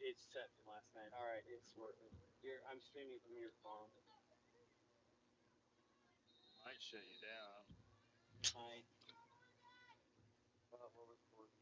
It's set from last night. All right, it's working. I'm streaming from your phone. Might shut you down. Hi. We're recording.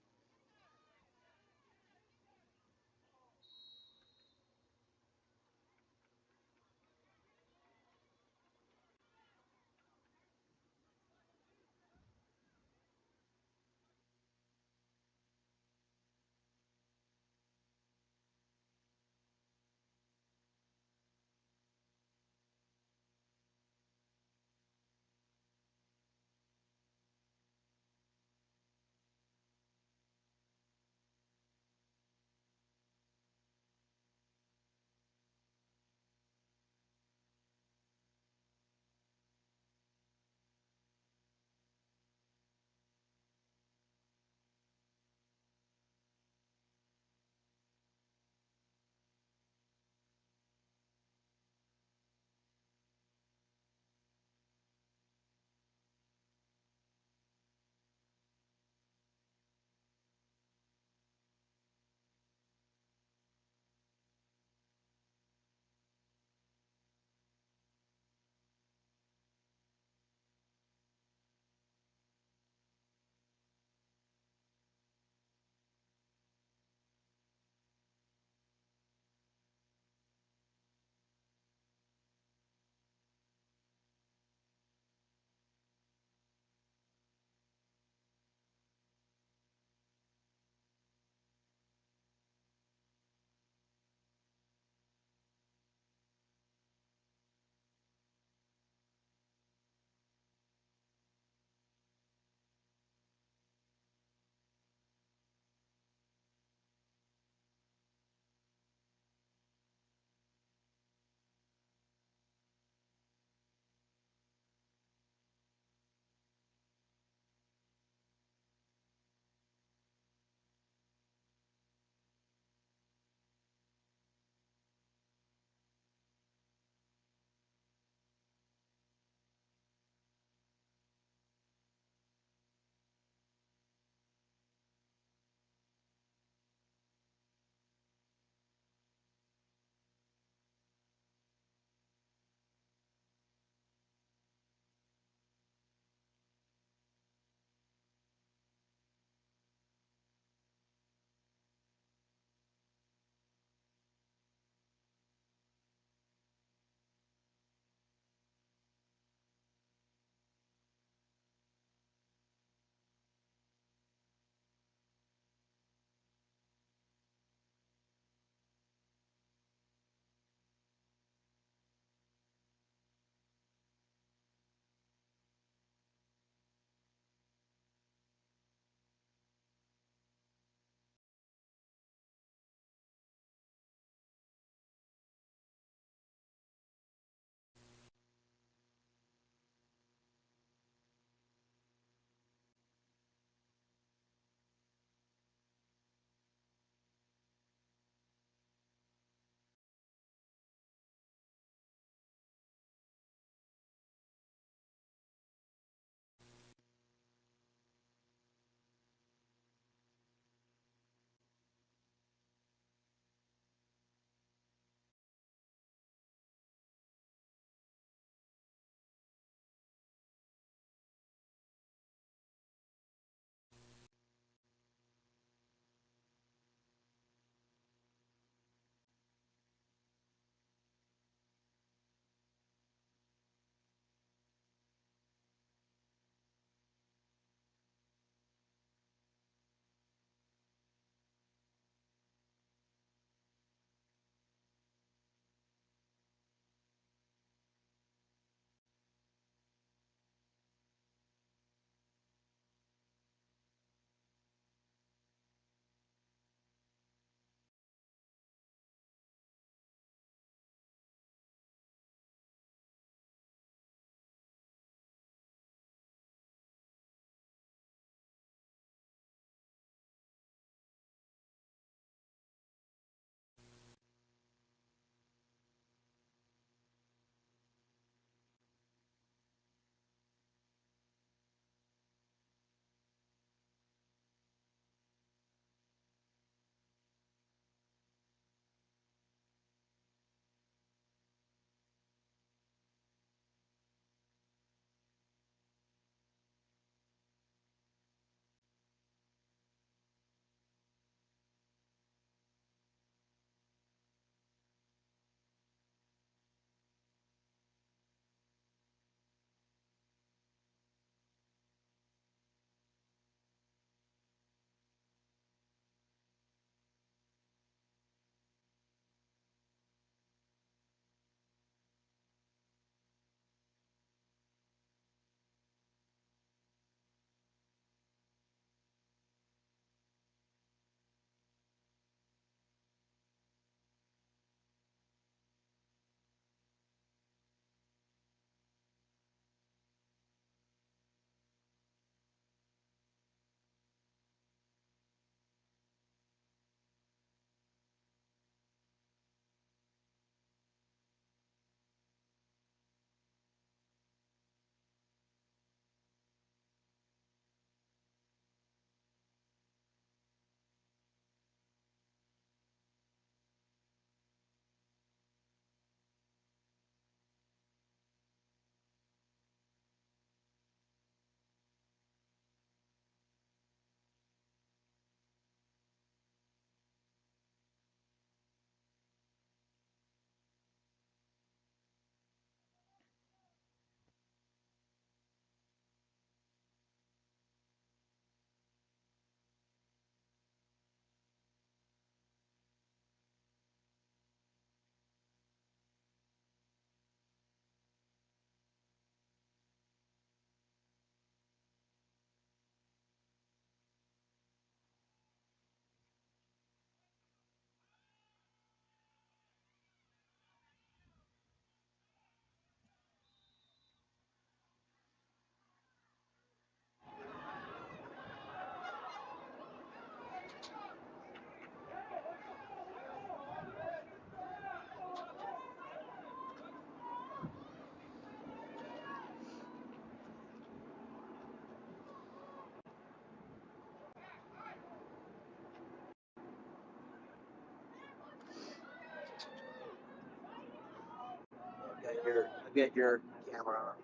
Get your camera on.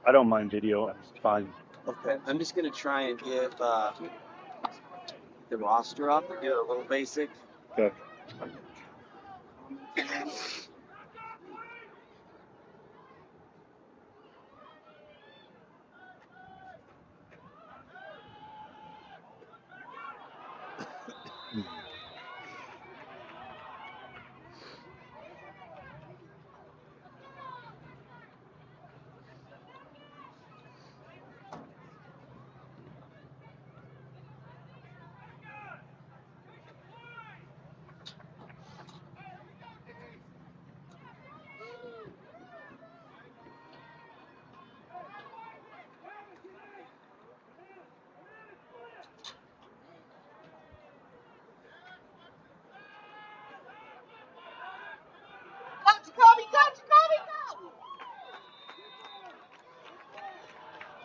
I don't mind video. It's fine. Okay, I'm just going to try and give the roster up and do a little basic. Okay.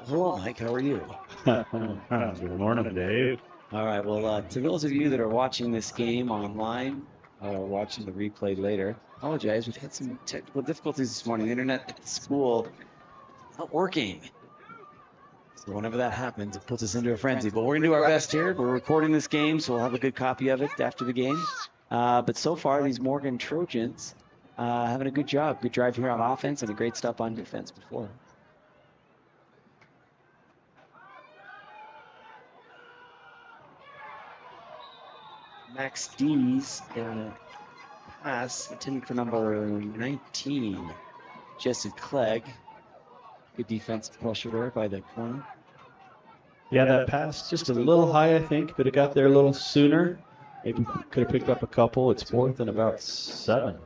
Hello, Mike. How are you? Good morning, Dave. All right. Well, to those of you that are watching this game online or watching the replay later, apologize. We've had some technical difficulties this morning. The internet at school not working. So whenever that happens, it puts us into a frenzy. But we're going to do our best here. We're recording this game, so we'll have a good copy of it after the game. But so far, these Morgan Trojans having a good job. Good drive here on offense and a great stop on defense before. Max D's pass intended for number 19, Jesse Clegg. Good defensive pressure there by the corner. Yeah, that pass just a little high, I think. Could have got there a little sooner. Maybe could have picked up a couple. It's fourth and about 6. A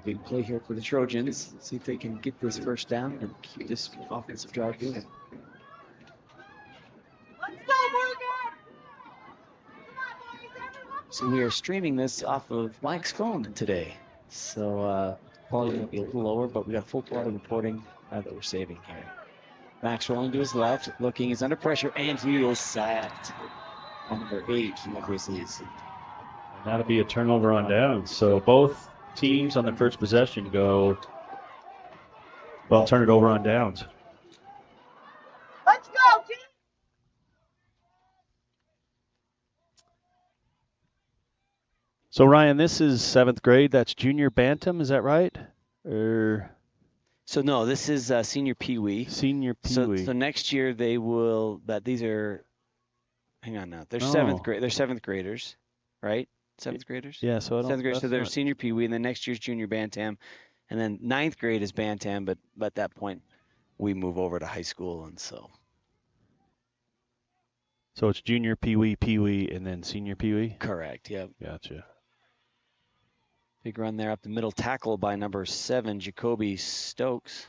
big play here for the Trojans. Let's see if they can get this first down and keep this offensive drive going. So we are streaming this off of Mike's phone today. So quality will be a little lower, but we got full quality reporting that we're saving here. Max rolling to his left, looking, he's under pressure, and he is sacked. Number 8 from the Grizzlies. That'll be a turnover on downs. So both teams on the first possession go, well, turn it over on downs. Let's go, team! So, Ryan, this is 7th grade. That's junior bantam, is that right? So, no, this is senior peewee. Senior peewee. So next year they will, these are, hang on now, they're 7th grade. They're 7th graders, right? 7th graders? Yeah, so I don't 7th grade, so they're senior peewee, and then next year's junior bantam. And then 9th grade is bantam, but at that point we move over to high school, and so. So it's junior peewee, and then senior peewee? Correct, yep. Gotcha. Big run there up the middle, tackle by number 7, Jacoby Stokes.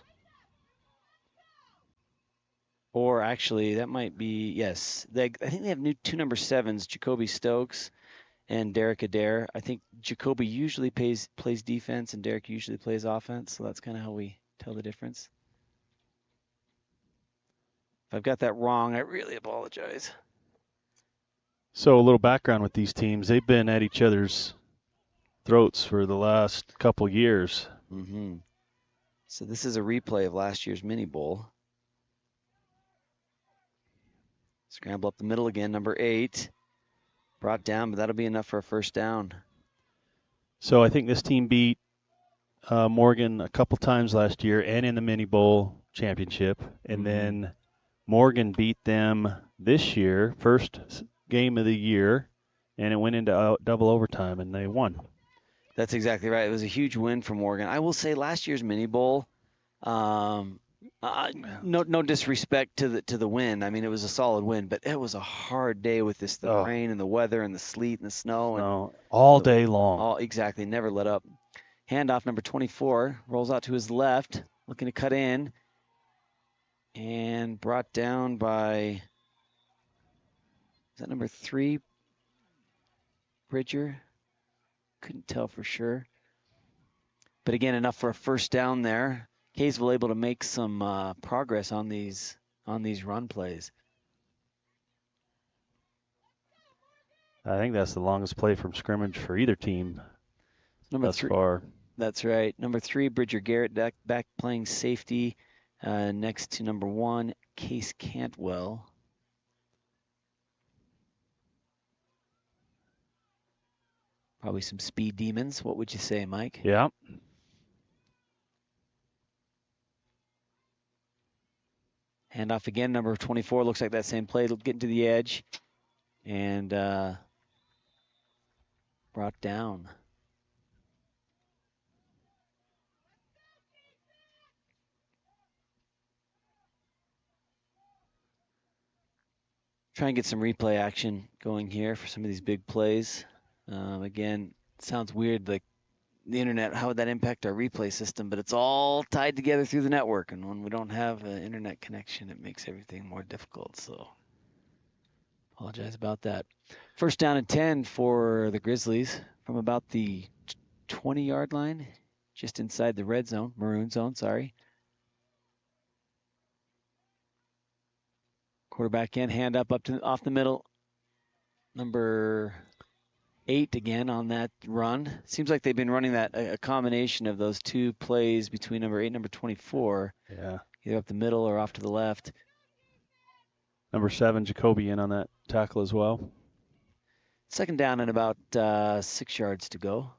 Or actually, that might be, yes. I think they have two number 7s, Jacoby Stokes and Derek Adair. I think Jacoby usually plays defense and Derek usually plays offense, so that's kind of how we tell the difference. If I've got that wrong, I really apologize. So a little background with these teams. They've been at each other's throats for the last couple years. Mm-hmm. So this is a replay of last year's mini bowl. Scramble up the middle again, number 8. Brought down, but that'll be enough for a first down. So I think this team beat Morgan a couple times last year and in the mini bowl championship. And then Morgan beat them this year, first game of the year, and it went into double overtime, and they won. That's exactly right. It was a huge win for Morgan. I will say last year's mini bowl, no disrespect to the win. I mean, it was a solid win, but it was a hard day with the rain and the weather and the sleet and the snow. All day long. Exactly. Never let up. Handoff number 24 rolls out to his left, looking to cut in. and brought down by, is that number 3, Bridger? Couldn't tell for sure. But again, enough for a first down there. Kaysville able to make some progress on these run plays. I think that's the longest play from scrimmage for either team Number thus 3. far. That's right. Number 3, Bridger Garrett back playing safety next to number 1, Case Cantwell. Probably some speed demons. What would you say, Mike? Yeah. Handoff again, number 24. Looks like that same play. Getting to the edge. And brought down. Try and get some replay action going here for some of these big plays. Again, it sounds weird, like the internet, how would that impact our replay system? But it's all tied together through the network. And when we don't have an internet connection, it makes everything more difficult. So apologize about that. First down and 10 for the Grizzlies from about the 20-yard line, just inside the red zone, maroon zone, sorry. Quarterback in, hand up to off the middle. Number 8 again on that run. Seems like they've been running that a combination of those two plays between number 8 and number 24. Yeah. Either up the middle or off to the left. Number 7, Jacoby in on that tackle as well. Second down and about 6 yards to go.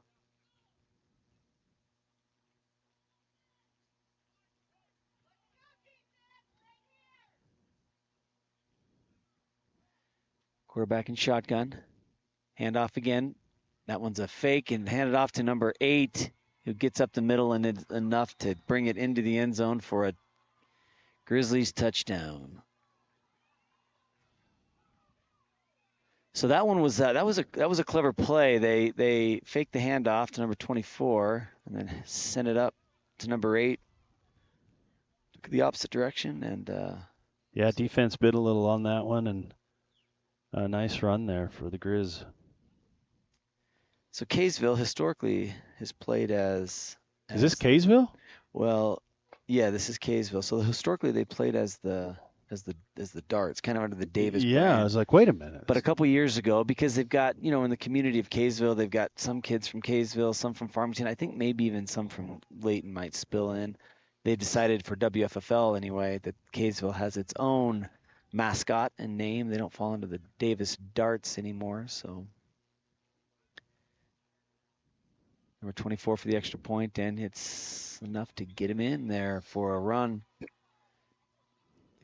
Quarterback in shotgun. Hand off again. That one's a fake and hand it off to number 8, who gets up the middle and it's enough to bring it into the end zone for a Grizzlies touchdown. So that one was that was a clever play. They faked the handoff to number 24 and then sent it up to number 8. Took the opposite direction and yeah, defense bit a little on that one, and a nice run there for the Grizz. So Kaysville historically has played as Is this Kaysville? Well, yeah, this is Kaysville. So historically they played as the Darts, kind of under the Davis Yeah, brand. I was like, wait a minute. But a couple years ago, because they've got, in the community of Kaysville, they've got some kids from Kaysville, some from Farmington. I think maybe even some from Layton might spill in. They've decided for WFFL anyway that Kaysville has its own mascot and name. They don't fall under the Davis Darts anymore. So number 24 for the extra point, and it's enough to get him in there for a run.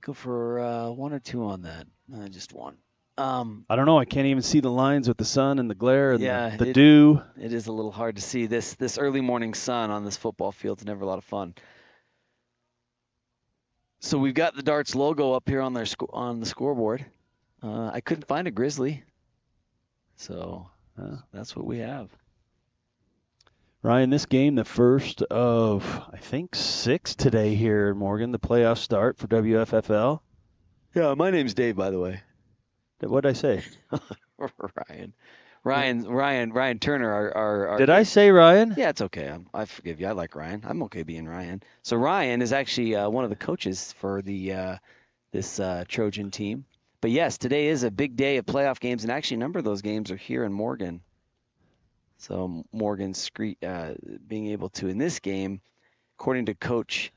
Go for 1 or 2 on that. Just 1. I don't know. I can't even see the lines with the sun and the glare and Yeah, the dew. It is a little hard to see. This early morning sun on this football field is never a lot of fun. So we've got the Darts logo up here on on the scoreboard. I couldn't find a Grizzly, so that's what we have. Ryan, this game, the first of, I think, 6 today here in Morgan, the playoff start for WFFL. Yeah, my name's Dave, by the way. What did I say? Ryan Turner. Our Did I say Ryan? Yeah, it's okay. I forgive you. I like Ryan. I'm okay being Ryan. So Ryan is actually one of the coaches for this Trojan team. But yes, today is a big day of playoff games, and actually a number of those games are here in Morgan. So Morgan's being able to, in this game, according to Coach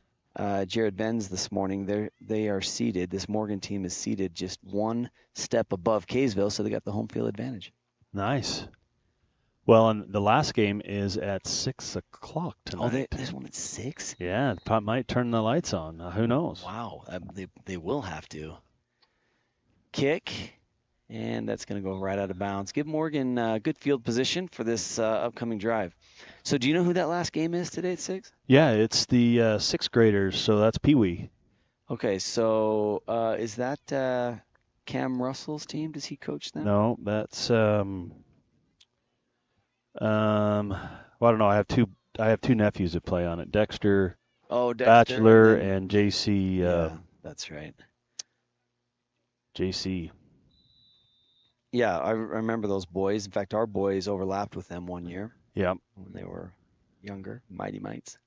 Jared Benz this morning, they are seated. This Morgan team is seated just one step above Kaysville, so they got the home field advantage. Nice. Well, and the last game is at 6 o'clock tonight. Oh, there's one at 6? Yeah, might turn the lights on. Who knows? Wow, they will have to. Kick. And that's going to go right out of bounds. Give Morgan good field position for this upcoming drive. So do you know who that last game is today at 6? Yeah, it's the 6th graders, so that's Pee Wee. Okay, so is that Cam Russell's team? Does he coach them? No, that's well, I don't know. I have two nephews that play on it. Dexter Dexter Bachelor and JC That's right. JC. Yeah, I remember those boys. In fact, our boys overlapped with them one year. Yeah. When they were younger, Mighty Mites.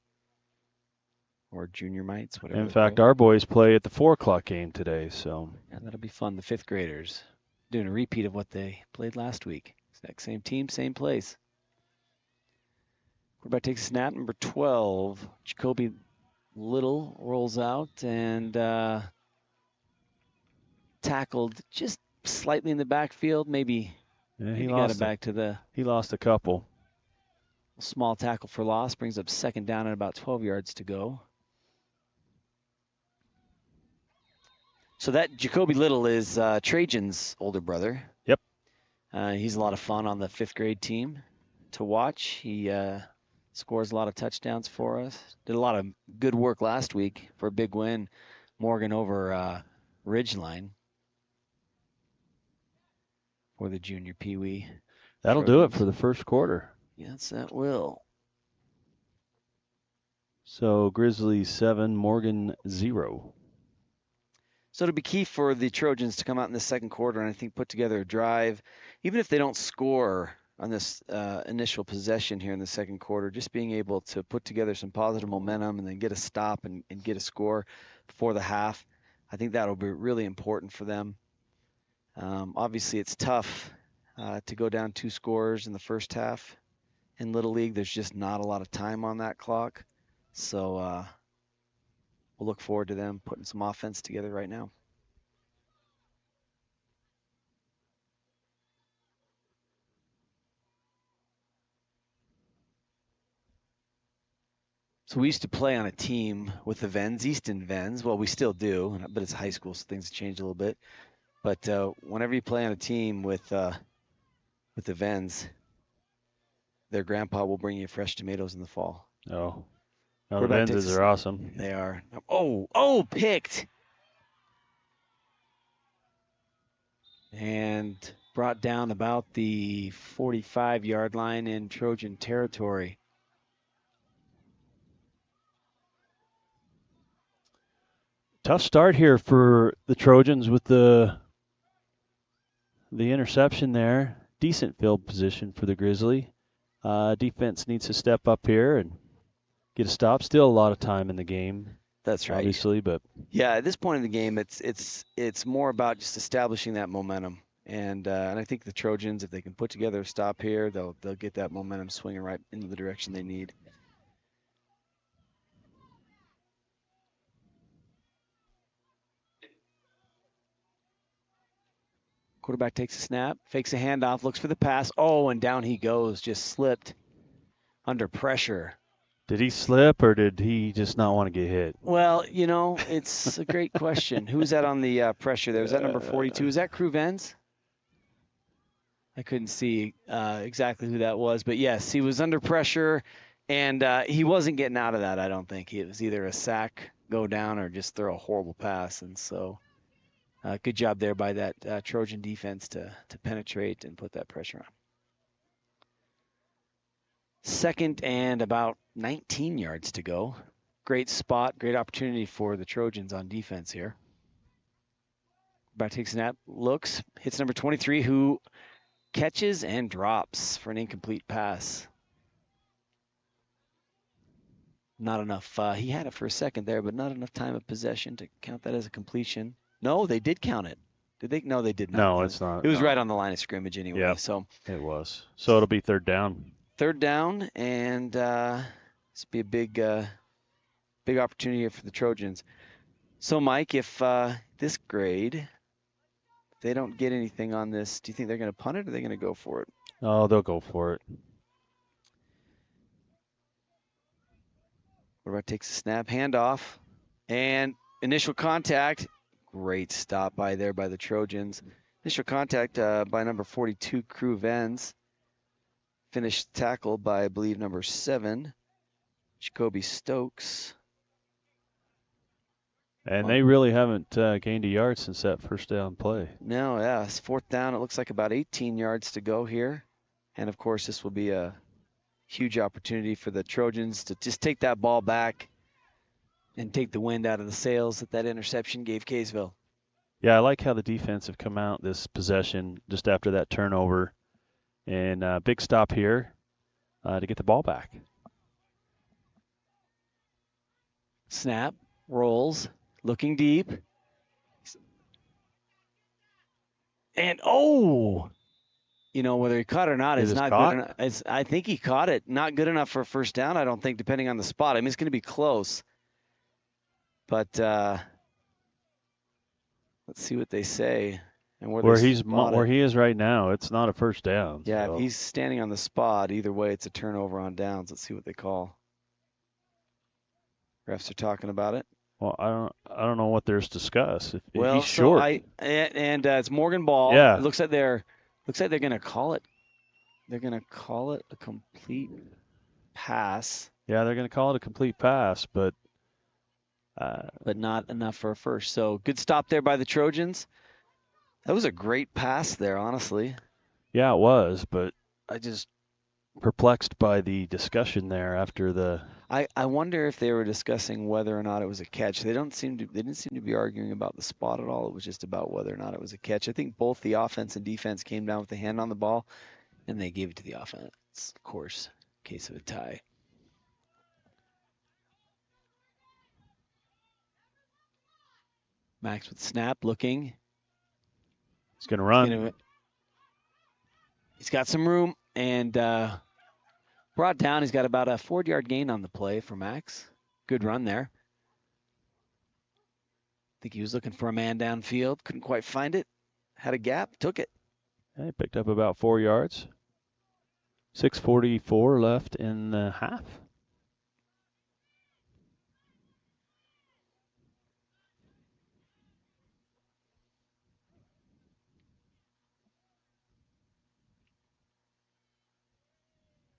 Or Junior Mites, whatever. In fact, our boys play at the 4 o'clock game today, so. Yeah, that'll be fun. The 5th graders doing a repeat of what they played last week. Exact same team, same place. Quarterback takes a snap, number 12. Jacoby Little rolls out and tackled just slightly in the backfield. Maybe he got it back to the. He lost a couple. Small tackle for loss brings up 2nd down and about 12 yards to go. So that Jacoby Little is Trajan's older brother. Yep. He's a lot of fun on the 5th grade team to watch. He scores a lot of touchdowns for us. Did a lot of good work last week for a big win. Morgan over Ridgeline for the junior peewee. That'll do it for the first quarter. Yes, that will. So Grizzlies 7, Morgan 0. So it'll be key for the Trojans to come out in the second quarter and I think put together a drive. Even if they don't score on this initial possession here in the second quarter, just being able to put together some positive momentum and then get a stop and get a score before the half, I think that'll be really important for them. Obviously, it's tough to go down 2 scores in the first half. In Little League, there's just not a lot of time on that clock. So we'll look forward to them putting some offense together right now. So we used to play on a team with the Vens, Easton Vens. Well, we still do, but it's high school, so things have changed a little bit. But whenever you play on a team with the Vens, their grandpa will bring you fresh tomatoes in the fall. Oh. No, the Venzes are awesome. They are. Oh, picked. And brought down about the 45-yard line in Trojan territory. Tough start here for the Trojans with the interception there. Decent field position for the Grizzly. Defense needs to step up here and get a stop. Still a lot of time in the game. That's right. Obviously, but yeah, at this point in the game, it's more about just establishing that momentum. And I think the Trojans, if they can put together a stop here, they'll get that momentum swinging right into the direction they need. Quarterback takes a snap, fakes a handoff, looks for the pass. Oh, and down he goes, just slipped under pressure. Did he slip or did he just not want to get hit? Well, it's a great question. Who's that on the pressure there? Was that number 42? Is that Crew Vens? I couldn't see exactly who that was, but yes, he was under pressure, and he wasn't getting out of that, I don't think. It was either a sack, go down, or just throw a horrible pass, and so good job there by that Trojan defense to penetrate and put that pressure on. 2nd and about 19 yards to go. Great spot, great opportunity for the Trojans on defense here. Back takes a snap, looks, hits number 23, who catches and drops for an incomplete pass. Not enough. He had it for a second there, but not enough time of possession to count that as a completion. No, they did count it. Did they? No, they did not. No, it's not. It was right on the line of scrimmage anyway. Yeah, so it was. So it'll be 3rd down. 3rd down, and this will be a big opportunity here for the Trojans. So, Mike, if this grade, if they don't get anything on this, do you think they're going to punt it or are they going to go for it? Oh, they'll go for it. Quarterback takes a snap, handoff, and initial contact. Great stop by there by the Trojans. Initial contact by number 42, Crew Vens. Finished tackle by, I believe, number 7, Jacoby Stokes. And they really haven't gained a yard since that first down play. No, yeah, it's 4th down. It looks like about 18 yards to go here. And, of course, this will be a huge opportunity for the Trojans to just take that ball back and take the wind out of the sails that interception gave Kaysville. Yeah, I like how the defense have come out this possession just after that turnover. And big stop here to get the ball back. Snap, rolls, looking deep. And, whether he caught it or not is not good enough. I think he caught it. Not good enough for a first down, I don't think, depending on the spot. I mean, it's going to be close. But let's see what they say. And where he is right now, it's not a first down. Yeah, so. If he's standing on the spot, either way, it's a turnover on downs. Let's see what they call. Refs are talking about it. Well, I don't know what there's to discuss. If Well, he's short. It's Morgan ball. Yeah. It looks like they're going to call it. They're going to call it a complete pass. Yeah, they're going to call it a complete pass, but not enough for a first. So good stop there by the Trojans. That was a great pass there, honestly. Yeah, it was, but I just perplexed by the discussion there after the. I wonder if they were discussing whether or not it was a catch. They didn't seem to be arguing about the spot at all. It was just about whether or not it was a catch. I think both the offense and defense came down with a hand on the ball, and they gave it to the offense. Of course, in case of a tie. Max with snap, looking. He's going to run. He's got some room and brought down. He's got about a 4-yard gain on the play for Max. Good run there. I think he was looking for a man downfield. Couldn't quite find it. Had a gap. Took it. Yeah, he picked up about 4 yards. 6:44 left in the half.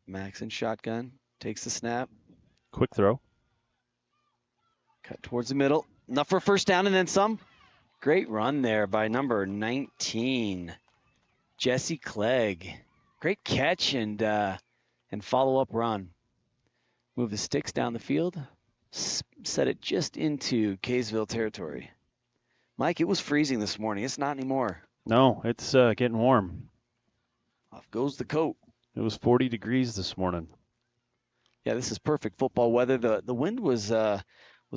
Max in shotgun. Takes the snap. Quick throw. Cut towards the middle. Enough for a first down and then some. Great run there by number 19, Jesse Clegg. Great catch and follow-up run. Move the sticks down the field. Set it just into Kaysville territory. Mike, it was freezing this morning. It's not anymore. No, it's getting warm. Off goes the coat. It was 40 degrees this morning. Yeah, this is perfect football weather. The wind was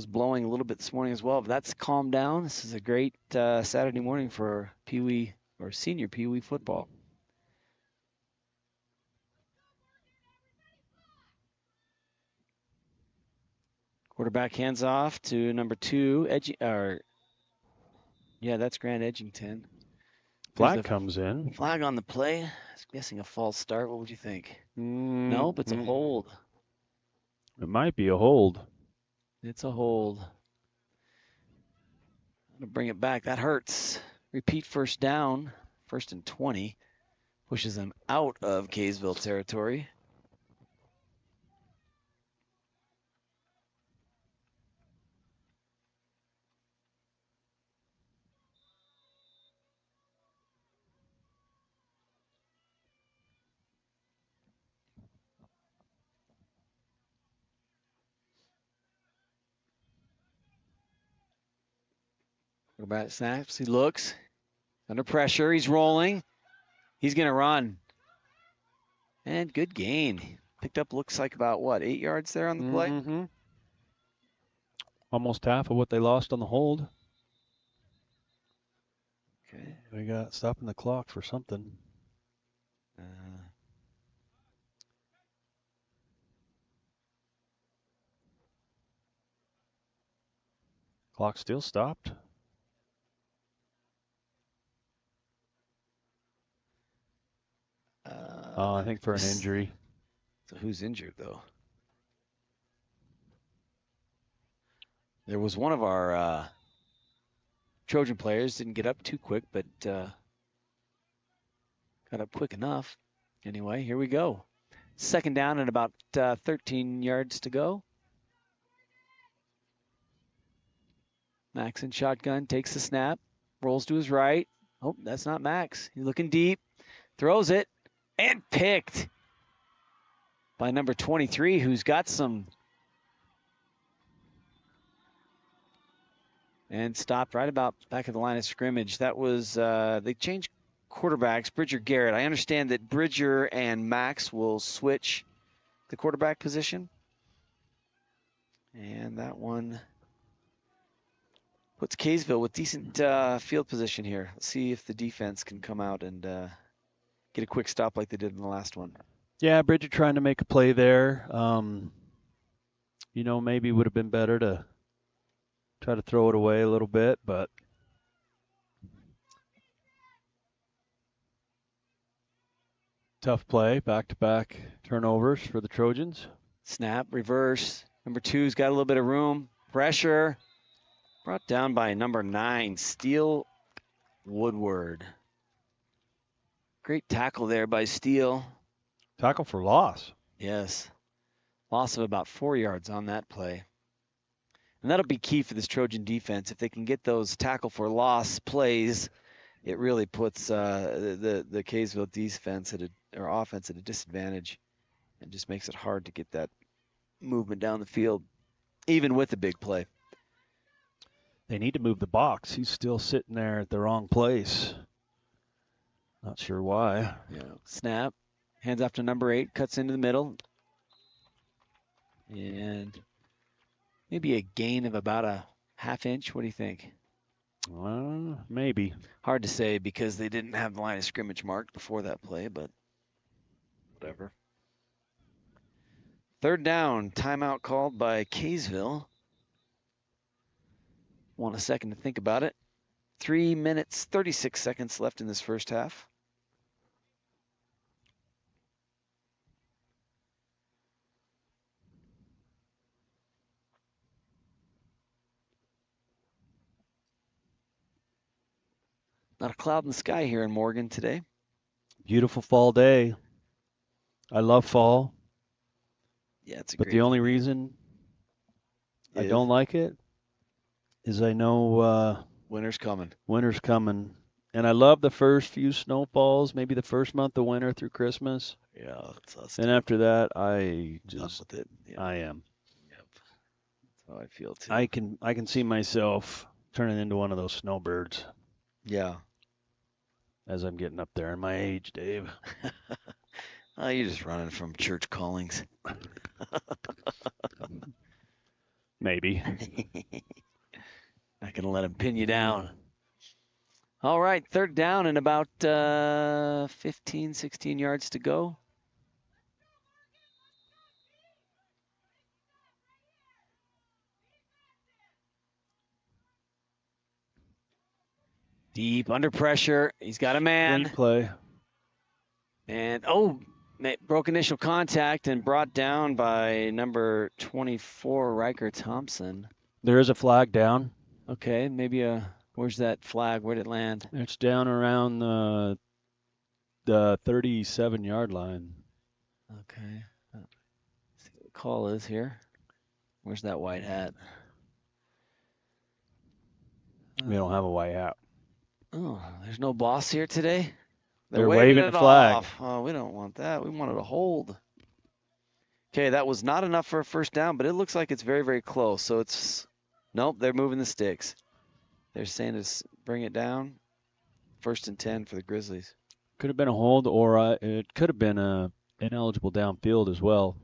blowing a little bit this morning as well, but that's calmed down. This is a great Saturday morning for Pee Wee or senior Pee Wee football. Quarterback hands off to number 2, that's Grant Edgington. Flag comes in. Flag on the play. I was guessing a false start. What would you think? Nope, it's a hold. It might be a hold. It's a hold. I'm going to bring it back. That hurts. Repeat first down. 1st and 20. Pushes them out of Kaysville territory. Quarterback snaps. He looks. Under pressure. He's rolling. He's going to run. And good gain. Picked up, looks like about, 8 yards there on the play? Mm-hmm. Almost half of what they lost on the hold. Okay. They got stopping the clock for something. Clock still stopped. I think for an injury. So who's injured, though? There was one of our Trojan players, didn't get up too quick, but got up quick enough. Anyway, here we go. 2nd down and about 13 yards to go. Max in shotgun, takes the snap, rolls to his right. Oh, that's not Max. He's looking deep, throws it, and picked by number 23, who's got some and stopped right about back of the line of scrimmage. That was, they changed quarterbacks. Bridger Garrett. I understand that Bridger and Max will switch the quarterback position. And that one puts Kaysville with decent field position here. Let's see if the defense can come out and get a quick stop like they did in the last one. Yeah, Bridger trying to make a play there. Maybe would have been better to try to throw it away a little bit, but tough play, back-to-back turnovers for the Trojans. Snap, reverse. Number 2's got a little bit of room. Pressure. Brought down by number 9, Steele Woodward. Great tackle there by Steele. Tackle for loss. Yes. Loss of about 4 yards on that play. And that'll be key for this Trojan defense. If they can get those tackle for loss plays, it really puts the Kaysville defense or offense at a disadvantage and just makes it hard to get that movement down the field, even with a big play. They need to move the box. He's still sitting there at the wrong place. Not sure why. Yeah. Snap. Hands off to number 8. Cuts into the middle. And maybe a gain of about a half inch. What do you think? Maybe. Hard to say because they didn't have the line of scrimmage marked before that play, but whatever. Third down. Timeout called by Kaysville. Want a second to think about it. 3 minutes, 36 seconds left in this first half. Not a cloud in the sky here in Morgan today. Beautiful fall day. I love fall. Yeah, it's a But great the only reason I don't like it is I know winter's coming. Winter's coming. And I love the first few snowfalls, maybe the first month of winter through Christmas. Yeah, it's us. And after that, I just with it. Yeah. I am. Yep. That's how I feel too. I can see myself turning into one of those snowbirds. Yeah. As I'm getting up there in my age, Dave. Oh, you're just running from church callings. Maybe. Not gonna let him pin you down. All right, third down and about 15, 16 yards to go. Deep under pressure. He's got a man. Great play. And, broke initial contact and brought down by number 24, Riker Thompson. There is a flag down. Okay, maybe where's that flag? Where'd it land? It's down around the 37-yard line. Okay. Let's see what the call is here. Where's that white hat? We don't have a white hat. Oh, there's no boss here today? They're waving it the flag. off. Oh, we don't want that. We wanted a hold. Okay, that was not enough for a first down, but it looks like it's very, very close. So it's, nope, they're moving the sticks. They're saying to bring it down. 1st and 10 for the Grizzlies. Could have been a hold, or it could have been a ineligible downfield as well.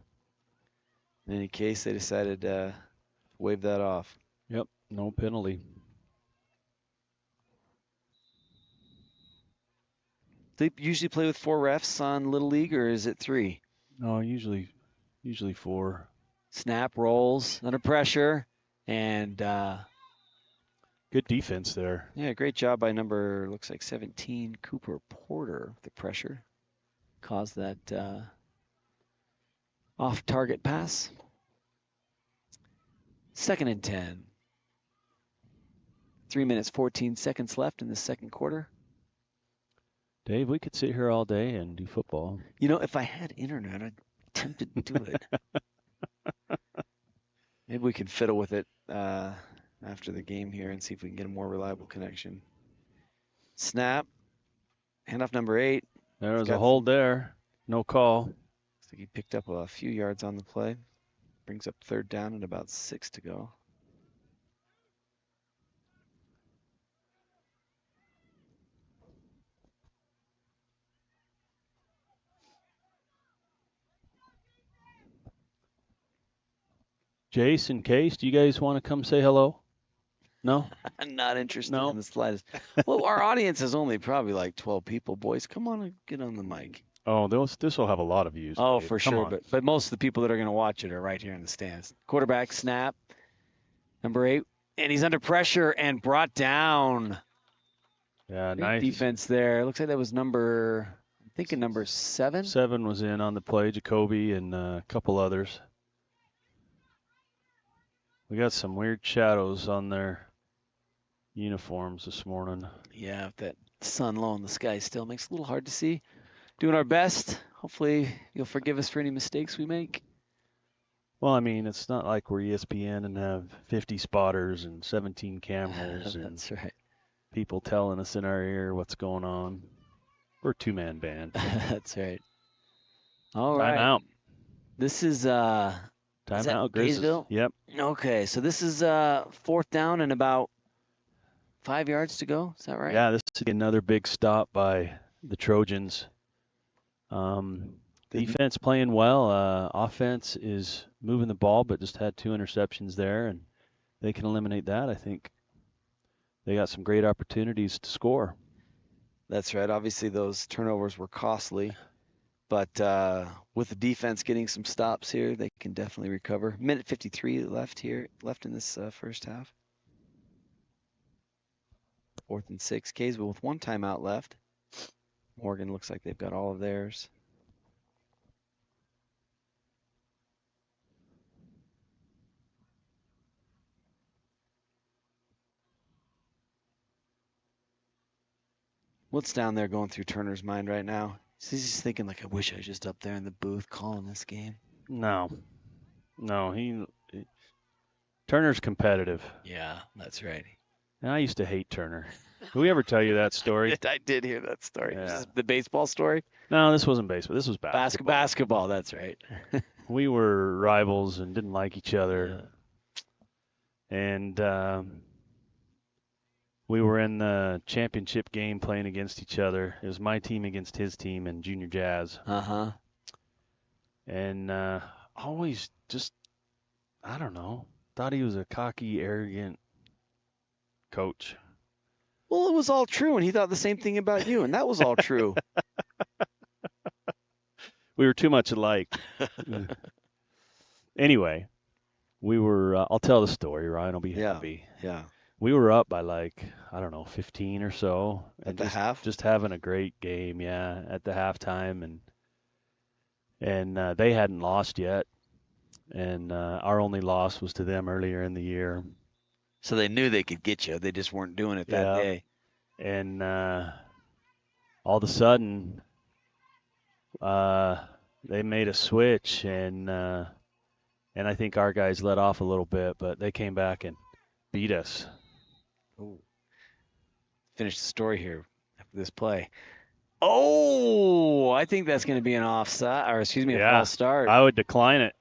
In any case, they decided to wave that off. Yep, no penalty. They usually play with 4 refs on Little League, or is it 3? No, usually 4. Snap, rolls, under pressure, and good defense there. yeah, great job by looks like 17, Cooper Porter. The pressure caused that off-target pass. 2nd and 10. 3 minutes, 14 seconds left in the second quarter. Dave, we could sit here all day and do football. You know, if I had internet, I'd be tempted to do it. Maybe we could fiddle with it after the game here and see if we can get a more reliable connection. Snap. Handoff number 8. There was a hold there. No call. Looks like he picked up a few yards on the play. Brings up 3rd down and about 6 to go. Jason, Case, do you guys want to come say hello? No? I'm not interested No. in the slightest. Well, our audience is only probably like 12 people. Boys, come on and get on the mic. Oh, this will have a lot of views. Oh, Dave. for Come sure. on. But most of the people that are going to watch it are right here in the stands. Quarterback snap, number 8, and he's under pressure and brought down. Yeah, Great nice. defense there. It looks like that was number 7. 7 was in on the play, Jacoby and a couple others. We got some weird shadows on their uniforms this morning. Yeah, if that sun low in the sky still makes it a little hard to see. Doing our best. Hopefully you'll forgive us for any mistakes we make. Well, I mean, it's not like we're ESPN and have 50 spotters and 17 cameras and That's right. people telling us in our ear what's going on. We're a 2-man band. That's right. All right. Time out. This is Time out, Grizzlies. Kaysville? Yep. Okay, so this is 4th down and about 5 yards to go. Is that right? Yeah, this is another big stop by the Trojans. Defense playing well. Offense is moving the ball, but just had 2 interceptions there, and they can eliminate that. I think they got some great opportunities to score. That's right. Obviously, those turnovers were costly, but with the defense getting some stops here, they can definitely recover. Minute 53 left in this first half. 4th and 6. Kaysville with 1 timeout left. Morgan looks like they've got all of theirs. What's down there going through Turner's mind right now? He's just thinking, like, I wish I was just up there in the booth calling this game. No, Turner's competitive. Yeah, that's right. And I used to hate Turner. Did we ever tell you that story? I did hear that story. Yeah. Is this the baseball story? No, this wasn't baseball. This was basketball. Basketball, that's right. We were rivals and didn't like each other. And we were in the championship game playing against each other. It was my team against his team in junior jazz. Uh-huh. And always just, I don't know, thought he was a cocky, arrogant coach. Well, it was all true, and he thought the same thing about you, and that was all true. We were too much alike. Anyway, we were, I'll tell the story, Ryan will be happy. Yeah. We were up by like, I don't know, 15 or so. At the half? Just having a great game, yeah, at the halftime. And they hadn't lost yet. And our only loss was to them earlier in the year. So they knew they could get you. They just weren't doing it that day. And all of a sudden, they made a switch, and I think our guys let off a little bit, but they came back and beat us. Oh. Finish the story here after this play. Oh, I think that's going to be an offside, or excuse me, a false start. I would decline it.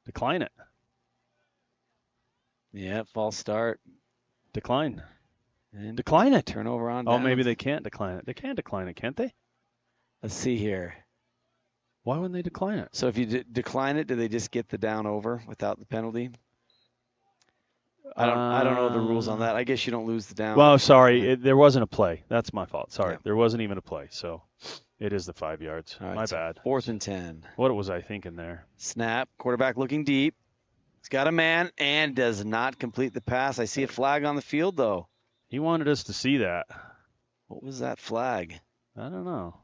Decline it. Yeah, false start. Decline. And Decline it. Turnover on Oh, downs. maybe they can't decline it. They can decline it, can't they? Let's see here. Why wouldn't they decline it? So if you decline it, do they just get the down over without the penalty? I don't know the rules on that. I guess you don't lose the down. Well, sorry, there wasn't a play. That's my fault. Sorry, Yeah. there wasn't even a play. So it is the 5 yards. All right, My so bad. 4th and 10. What was I thinking there? Snap. Quarterback looking deep. He's got a man and does not complete the pass. I see a flag on the field, though. He wanted us to see that. What was that flag? I don't know.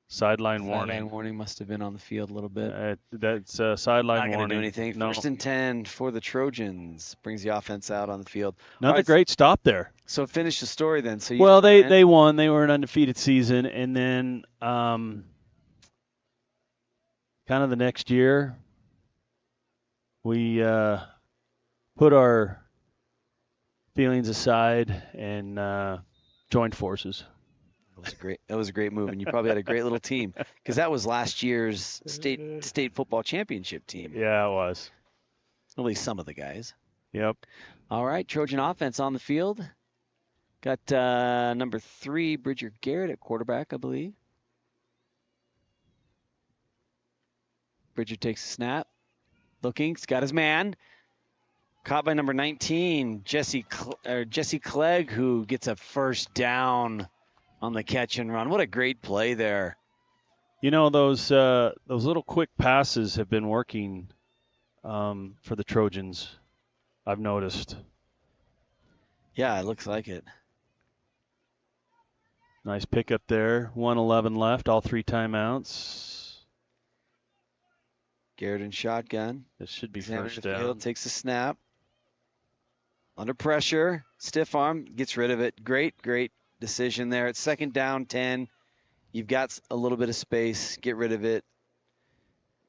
Sideline warning. Sideline warning must have been on the field a little bit. That's a sideline Not going warning. to do anything. No. 1st and 10 for the Trojans. Brings the offense out on the field. Another All right, great stop there. So finish the story then. So Well, they won. They were an undefeated season, and then kind of the next year, we put our feelings aside and joined forces. That was a great move, and you probably had a great little team because that was last year's state football championship team. Yeah, it was. At least some of the guys. Yep. All right, Trojan offense on the field. Got number 3, Bridger Garrett at quarterback, I believe. Bridger takes a snap. Looking, he's got his man. Caught by number 19, Jesse Clegg, who gets a first down on the catch and run. What a great play there. You know, those little quick passes have been working for the Trojans, I've noticed. Yeah, it looks like it. Nice pickup there. 1:11 left, all 3 timeouts. Garrett in shotgun. This should be Examiner first to field, down. takes a snap. Under pressure, stiff arm, gets rid of it. Great decision there. It's 2nd down, 10. You've got a little bit of space. Get rid of it,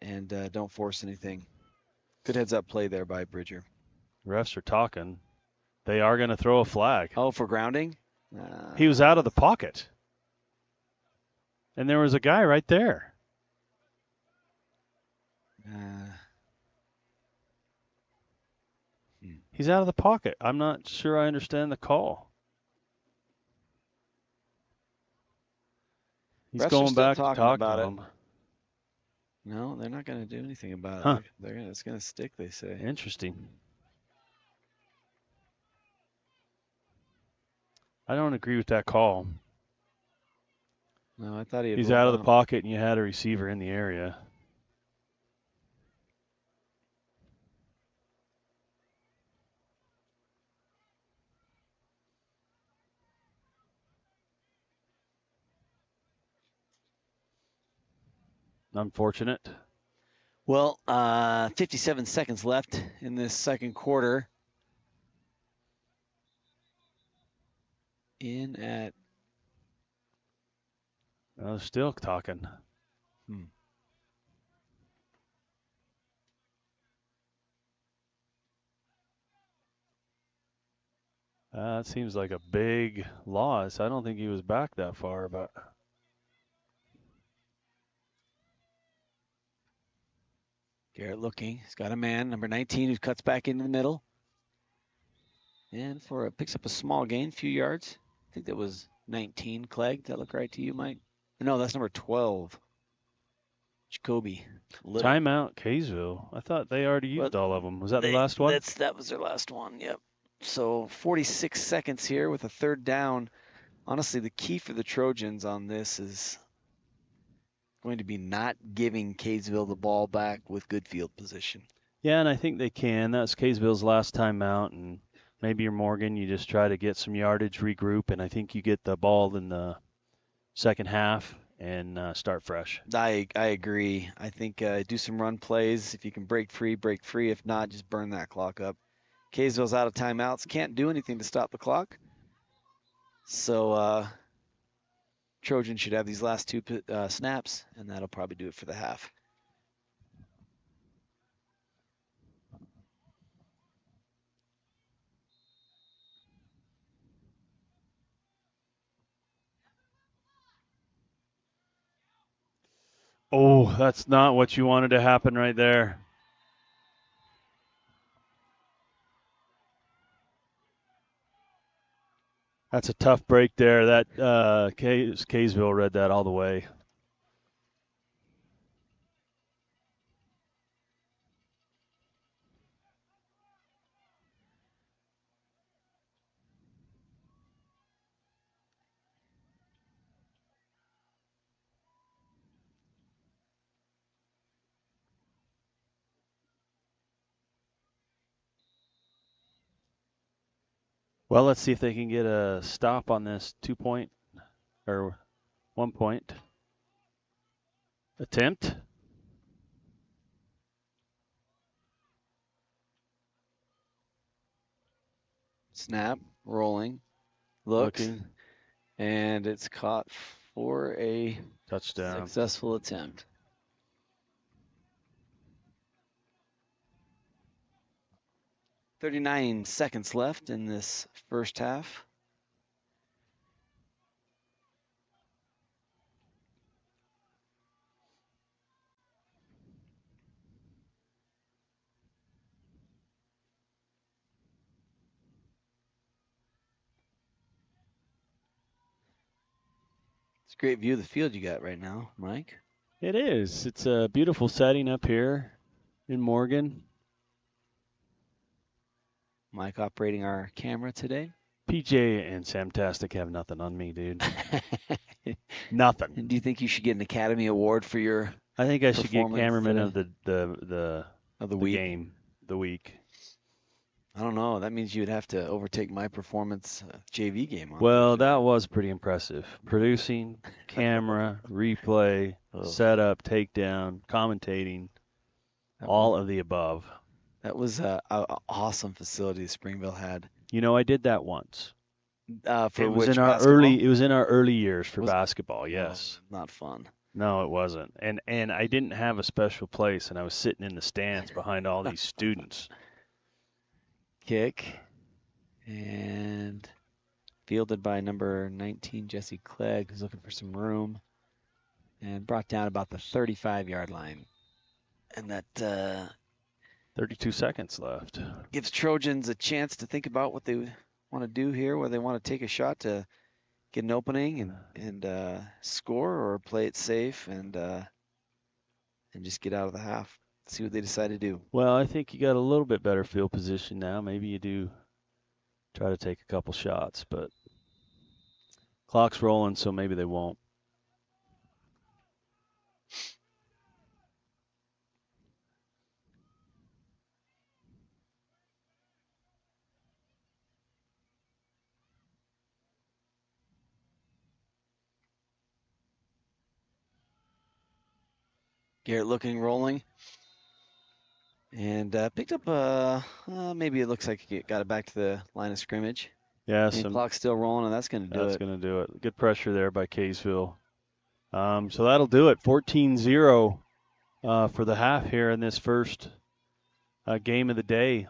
and don't force anything. Good heads-up play there by Bridger. Refs are talking. They are going to throw a flag. Oh, for grounding? He was out of the pocket. And there was a guy right there. He's out of the pocket. I'm not sure I understand the call. He's Refs are going still back to talking talk about to it. him. No, they're not going to do anything about Huh. it. It's going to stick, they say. Interesting. I don't agree with that call. No, I thought He's out of the pocket and you had a receiver in the area. Unfortunate. Well, 57 seconds left in this second quarter. In at... Still talking. That seems like a big loss. I don't think he was back that far, but... Garrett looking. He's got a man, number 19, who cuts back into the middle. And picks up a small gain, few yards. I think that was 19, Clegg. Does that look right to you, Mike? No, that's number 12. Jacoby. Little. Timeout, Kaysville. I thought they already used all of them. Was that the last one? That was their last one, yep. So 46 seconds here with a 3rd down. Honestly, the key for the Trojans on this is going to be not giving Kaysville the ball back with good field position. Yeah, and I think they can. That's Kaysville's last time out, and maybe you're Morgan. You just try to get some yardage, regroup, and I think you get the ball in the second half and start fresh. I agree. I think do some run plays. If you can break free, break free. If not, just burn that clock up. Kaysville's out of timeouts. Can't do anything to stop the clock. So Trojan should have these last 2 snaps, and that'll probably do it for the half. Oh, that's not what you wanted to happen right there. That's a tough break there. That Kaysville read that all the way. Well, let's see if they can get a stop on this 2-point or 1-point attempt. Snap, rolling, looking, and it's caught for a touchdown. Successful attempt. .39 seconds left in this first half. It's a great view of the field you got right now, Mike. It is. It's a beautiful setting up here in Morgan. Mike operating our camera today. PJ and Samtastic have nothing on me, dude. Nothing. Do you think you should get an Academy Award for your I think I should get performance cameraman today? of the week? game, the week. I don't know. That means you'd have to overtake my performance JV game on Well, Thursday. that was pretty impressive. Producing, camera, replay, Ugh. setup, takedown, commentating, all of the above. That was an awesome facility Springville had. You know, I did that once. For It was which in our basketball? It was in our early years for Was it? basketball. Yes. Oh, not fun. No, it wasn't. And I didn't have a special place, and I was sitting in the stands behind all these students. Kick. And fielded by number 19, Jesse Clegg, who's looking for some room. And brought down about the 35-yard line. And that 32 seconds left. gives Trojans a chance to think about what they want to do here, whether they want to take a shot to get an opening and score, or play it safe and just get out of the half. See what they decide to do. Well, I think you got a little bit better field position now. Maybe you do try to take a couple shots, but clock's rolling, so maybe they won't. Garrett looking, rolling. And picked up, maybe it looks like it got it back to the line of scrimmage. Yeah, And clock's still rolling, and that's going to do it. That's going to do it. Good pressure there by Kaysville. So that'll do it. 14-0 for the half here in this first game of the day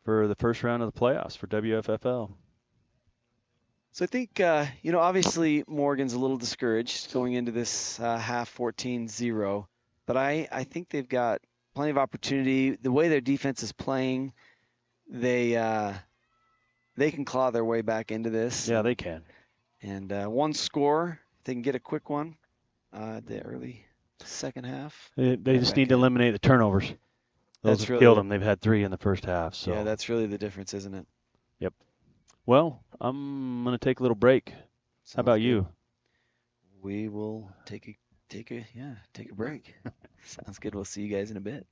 for the first round of the playoffs for WFFL. So I think, obviously Morgan's a little discouraged going into this half 14-0, but I think they've got plenty of opportunity. The way their defense is playing, they can claw their way back into this. Yeah, they can. And one score, if they can get a quick one, the early second half. They just need to eliminate the turnovers. Those have killed them. They've had 3 in the first half. So. Yeah, that's really the difference, isn't it? Yep. Well, I'm going to take a little break. How about you? We will take a break. Sounds good. We'll see you guys in a bit.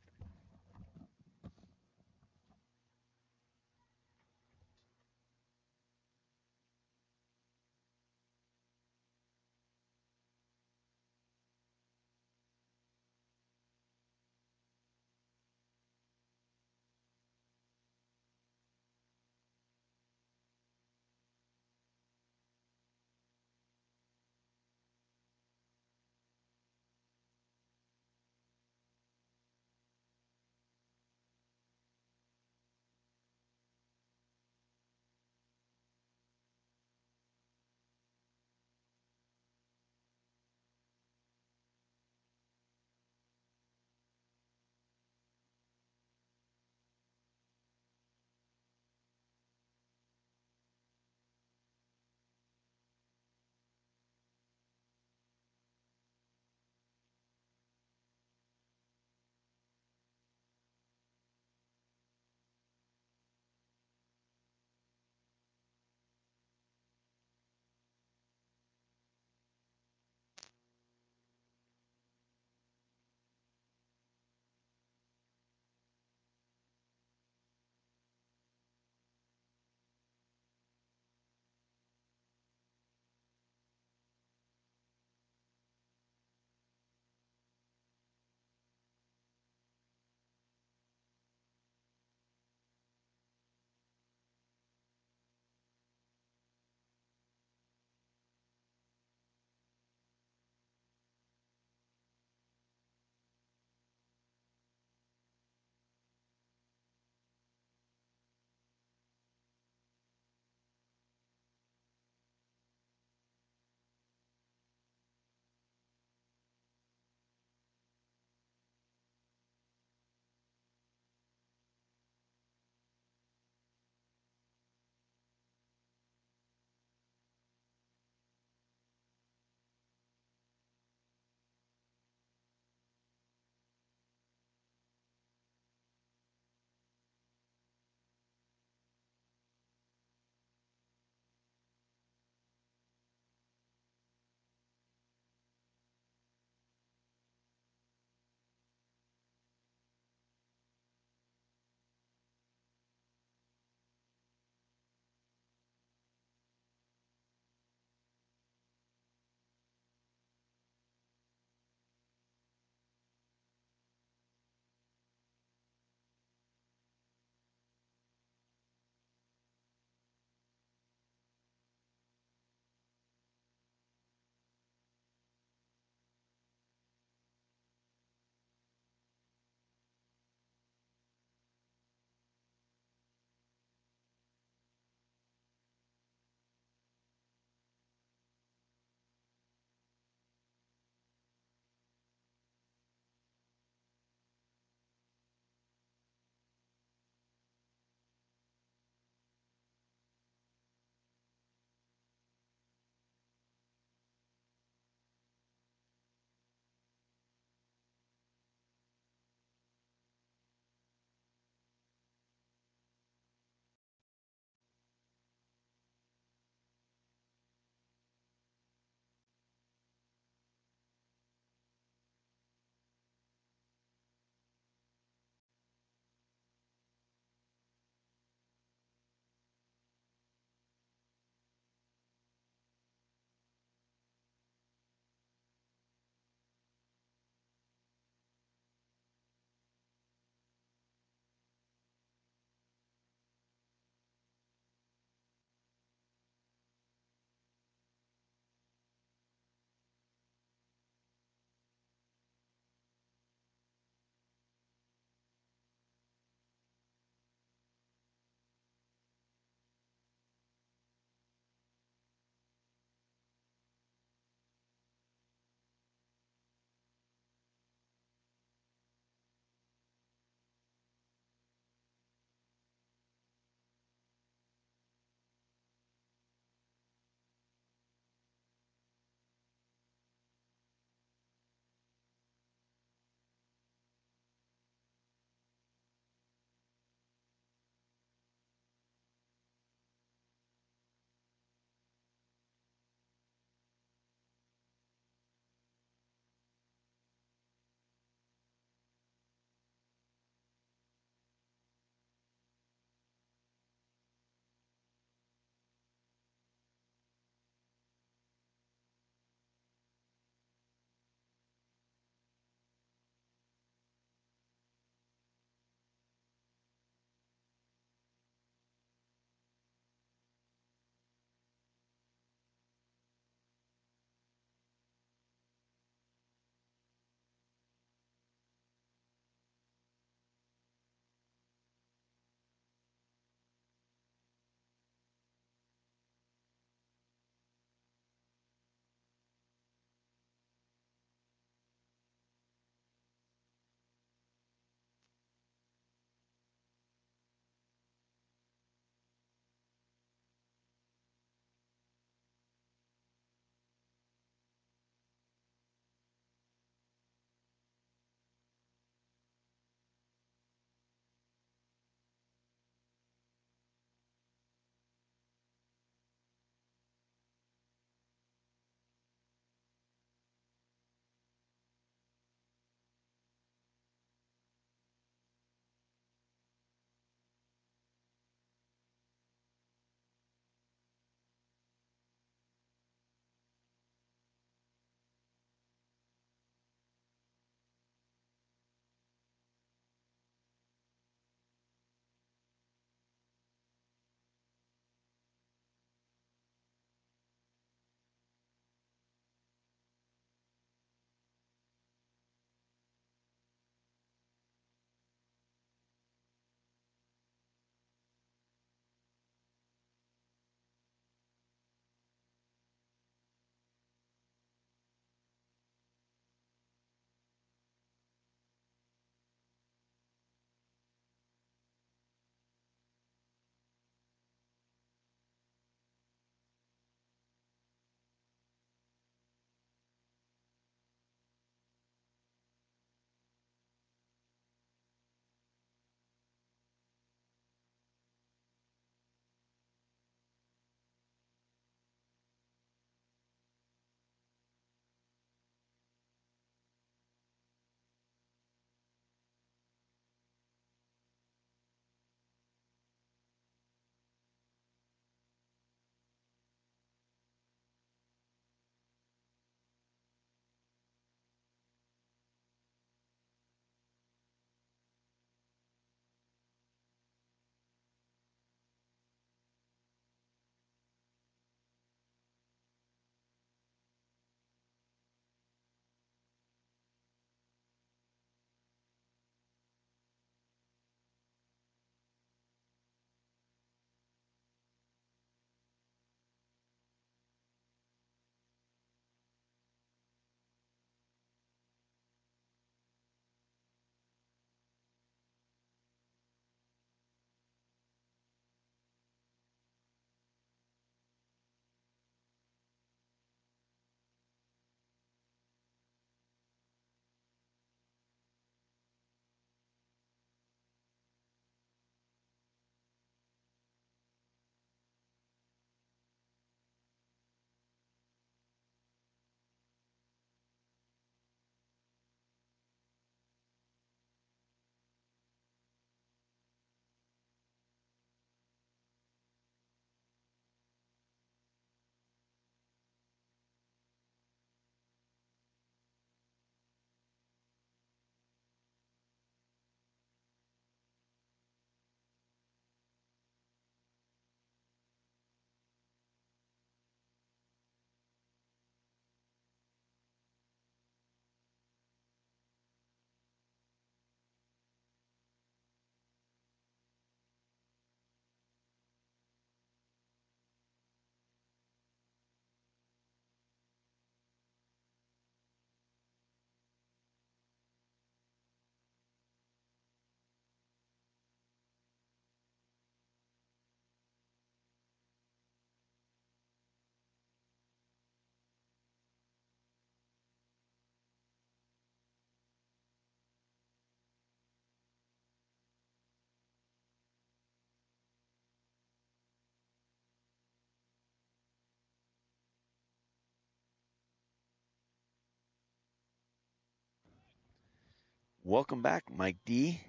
Welcome back, Mike D.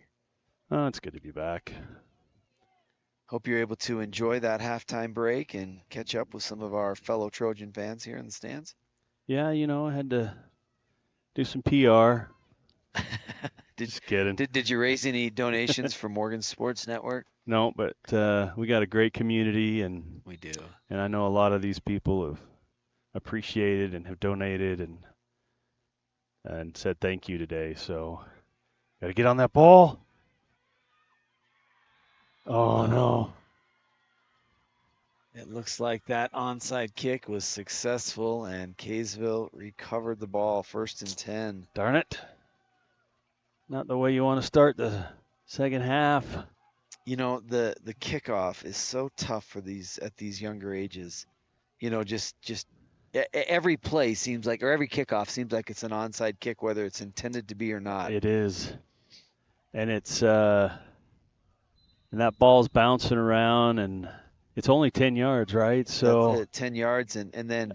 Oh, it's good to be back. Hope you're able to enjoy that halftime break and catch up with some of our fellow Trojan fans here in the stands. Yeah, I had to do some PR. Just kidding. Did you raise any donations for Morgan Sports Network? No, but we got a great community, and we do. And I know a lot of these people have appreciated and have donated and said thank you today. So, got to get on that ball. Oh no! It looks like that onside kick was successful, and Kaysville recovered the ball, 1st and 10. Darn it! Not the way you want to start the second half. The kickoff is so tough for at these younger ages. Just every play seems like, or every kickoff seems like it's an onside kick, whether it's intended to be or not. It is, and it's and that ball's bouncing around, and it's only 10 yards, right? So that's it, 10 yards, and then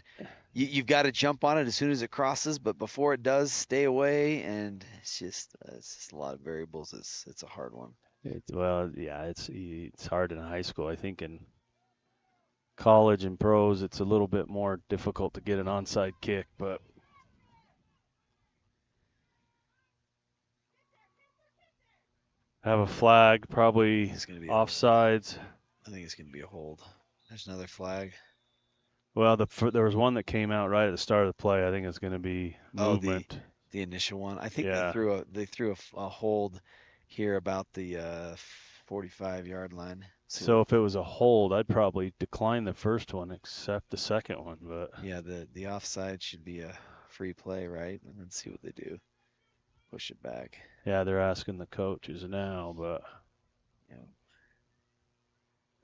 you've got to jump on it as soon as it crosses, but before it does, stay away, and it's just a lot of variables. It's a hard one. It's hard in high school. I think in college and pros, it's a little bit more difficult to get an onside kick, but have a flag, probably offsides. I think it's going to be a hold. There's another flag. Well, there was one that came out right at the start of the play. I think it's going to be movement. The initial one. I think they threw a hold here about the 45-yard line. So if it was a hold, I'd probably decline the first one, accept the second one. But yeah, the offside should be a free play, right? And then see what they do. Push it back. Yeah, they're asking the coaches now, but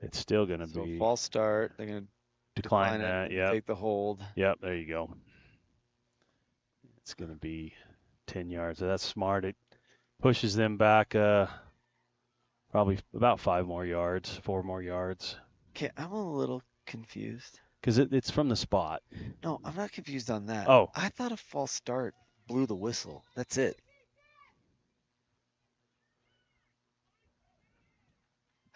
it's still going to be false start. They're going to decline that. Yeah, take the hold. Yep, there you go. It's going to be 10 yards. So that's smart. It pushes them back probably about 4 more yards. Okay, I'm a little confused. Because it's from the spot. No, I'm not confused on that. Oh. I thought a false start blew the whistle. That's it.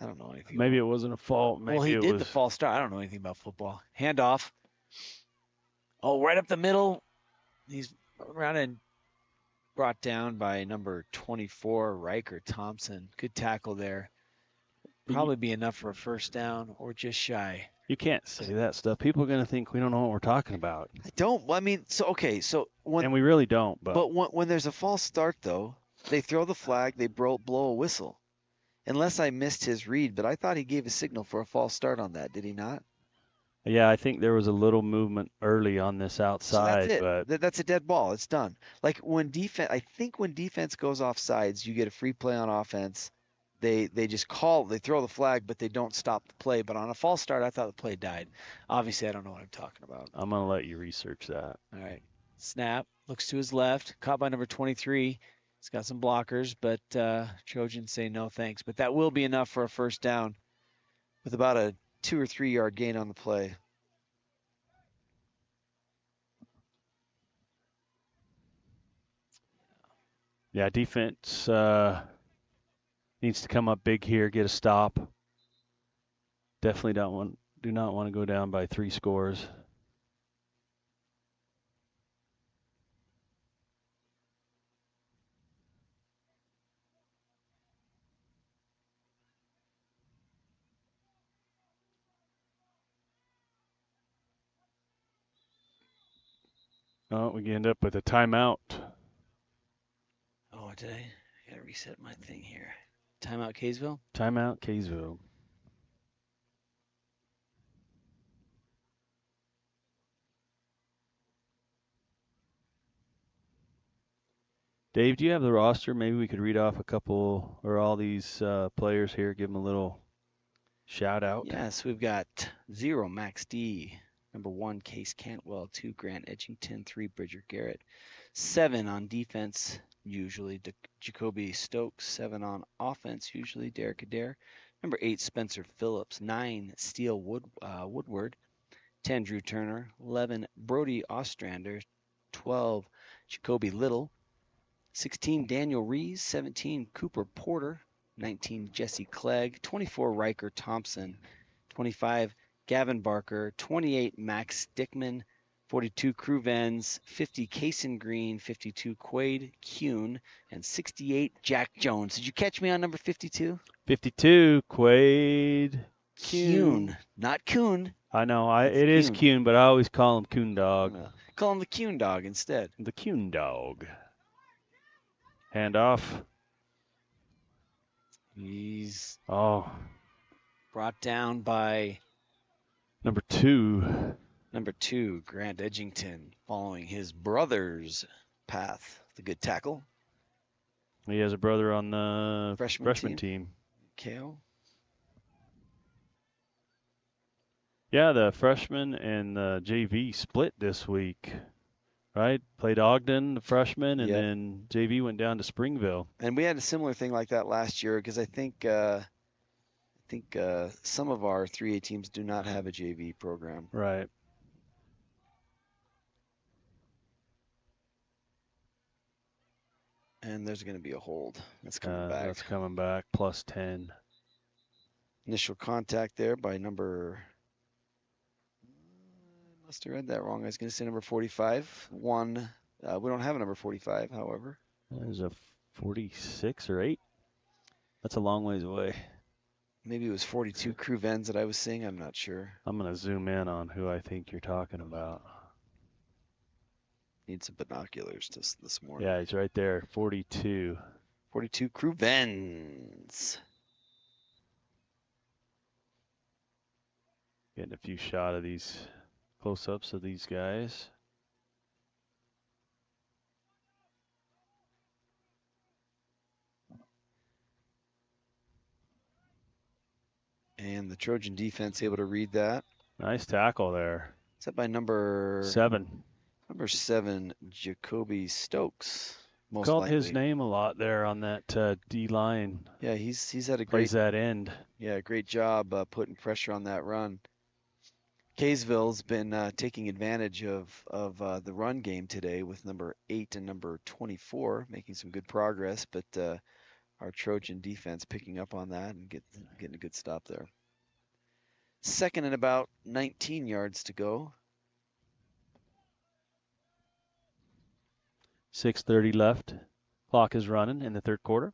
I don't know anything. Maybe it wasn't a fault. Maybe he did the false start. I don't know anything about football. Handoff. Oh, right up the middle. He's around and brought down by number 24, Riker Thompson. Good tackle there. Probably be enough for a first down or just shy. You can't say that stuff. People are going to think we don't know what we're talking about. I don't. I mean, and we really don't. But when there's a false start, though, they throw the flag, they blow a whistle. Unless I missed his read, but I thought he gave a signal for a false start on that. Did he not? Yeah, I think there was a little movement early on this outside. So but that's a dead ball. It's done. Like when defense goes off sides, you get a free play on offense. They throw the flag, but they don't stop the play. But on a false start, I thought the play died. Obviously, I don't know what I'm talking about. I'm going to let you research that. All right. Snap. Looks to his left. Caught by number 23. He's got some blockers, but Trojans say no thanks. But that will be enough for a first down with about a 2 or 3 yard gain on the play. Yeah, defense needs to come up big here, get a stop. Definitely do not want to go down by 3 scores. Oh, we end up with a timeout. Oh, did I got to reset my thing here. Timeout Kaysville? Timeout Kaysville. Dave, do you have the roster? Maybe we could read off a couple or all these players here, give them a little shout out. Yes, we've got 0, Max D. Number 1, Case Cantwell. 2, Grant Edgington. 3, Bridger Garrett. 7 on defense, usually Jacoby Stokes. 7 on offense, usually Derek Adair. Number 8, Spencer Phillips. 9, Steele Woodward. 10, Drew Turner. 11, Brody Ostrander. 12, Jacoby Little. 16, Daniel Rees. 17, Cooper Porter. 19, Jesse Clegg. 24, Riker Thompson. 25, Gavin Barker. 28, Max Dickman. 42, Crew Vens. 50, Kason Green. 52, Quade Kuhn. And 68, Jack Jones. Did you catch me on number 52? 52, Quade Kuhn. Not Kuhn. I know. It's It is Kuhn. Kuhn, but I always call him Kuhn Dog. Call him the Kuhn Dog instead. The Kuhn Dog. Hand off. He's Oh, brought down by number 2. number 2, Grant Edgington, following his brother's path. The good tackle. He has a brother on the Freshman team. KO. Yeah, the freshman and the JV split this week, right? Played Ogden, the freshman, and Yep. then JV went down to Springville. And we had a similar thing like that last year because I think some of our 3A teams do not have a JV program. Right. And there's going to be a hold. That's coming back. That's coming back, plus 10. Initial contact there by number. I must have read that wrong. I was going to say number 45. We don't have a number 45, however. There's a 46 or 8. That's a long ways away. Maybe it was 42 Crew Vens that I was seeing. I'm not sure. I'm going to zoom in on who I think you're talking about. Need some binoculars this morning. Yeah, he's right there, 42. 42 Crew Vens. Getting a few shot of these close-ups of these guys. And the Trojan defense able to read that. Nice tackle there. Is that by number 7. Number 7, Jacoby Stokes. Most Called likely. his name a lot there on that D line. Yeah, he's had a Plays great that end. Yeah, great job putting pressure on that run. Kaysville's been taking advantage of the run game today with number 8 and number 24, making some good progress. But our Trojan defense picking up on that and getting a good stop there. 2nd and about 19 yards to go. 6:30 left. Clock is running in the third quarter.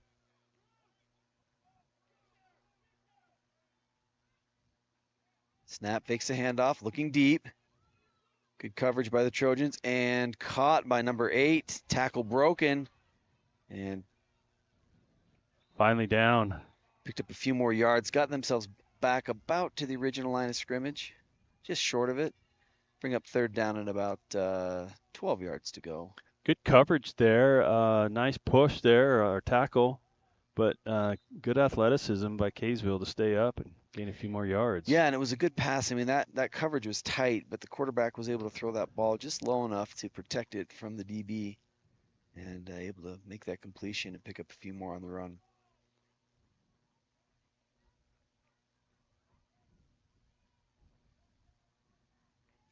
Snap, fakes the handoff, looking deep. Good coverage by the Trojans and caught by number 8. Tackle broken and finally down. Picked up a few more yards, got themselves back about to the original line of scrimmage, just short of it. Bring up 3rd down and about 12 yards to go. Good coverage there. Nice push there, or tackle. But good athleticism by Kaysville to stay up and gain a few more yards. Yeah, and it was a good pass. I mean, that coverage was tight, but the quarterback was able to throw that ball just low enough to protect it from the DB and able to make that completion and pick up a few more on the run.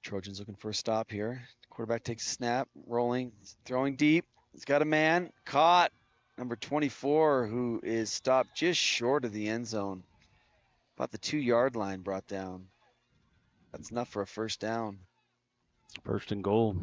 Trojans looking for a stop here. Quarterback takes a snap, rolling, throwing deep. He's got a man, caught. Number 24, who is stopped just short of the end zone. About the 2-yard line brought down. That's enough for a 1st down. 1st and goal.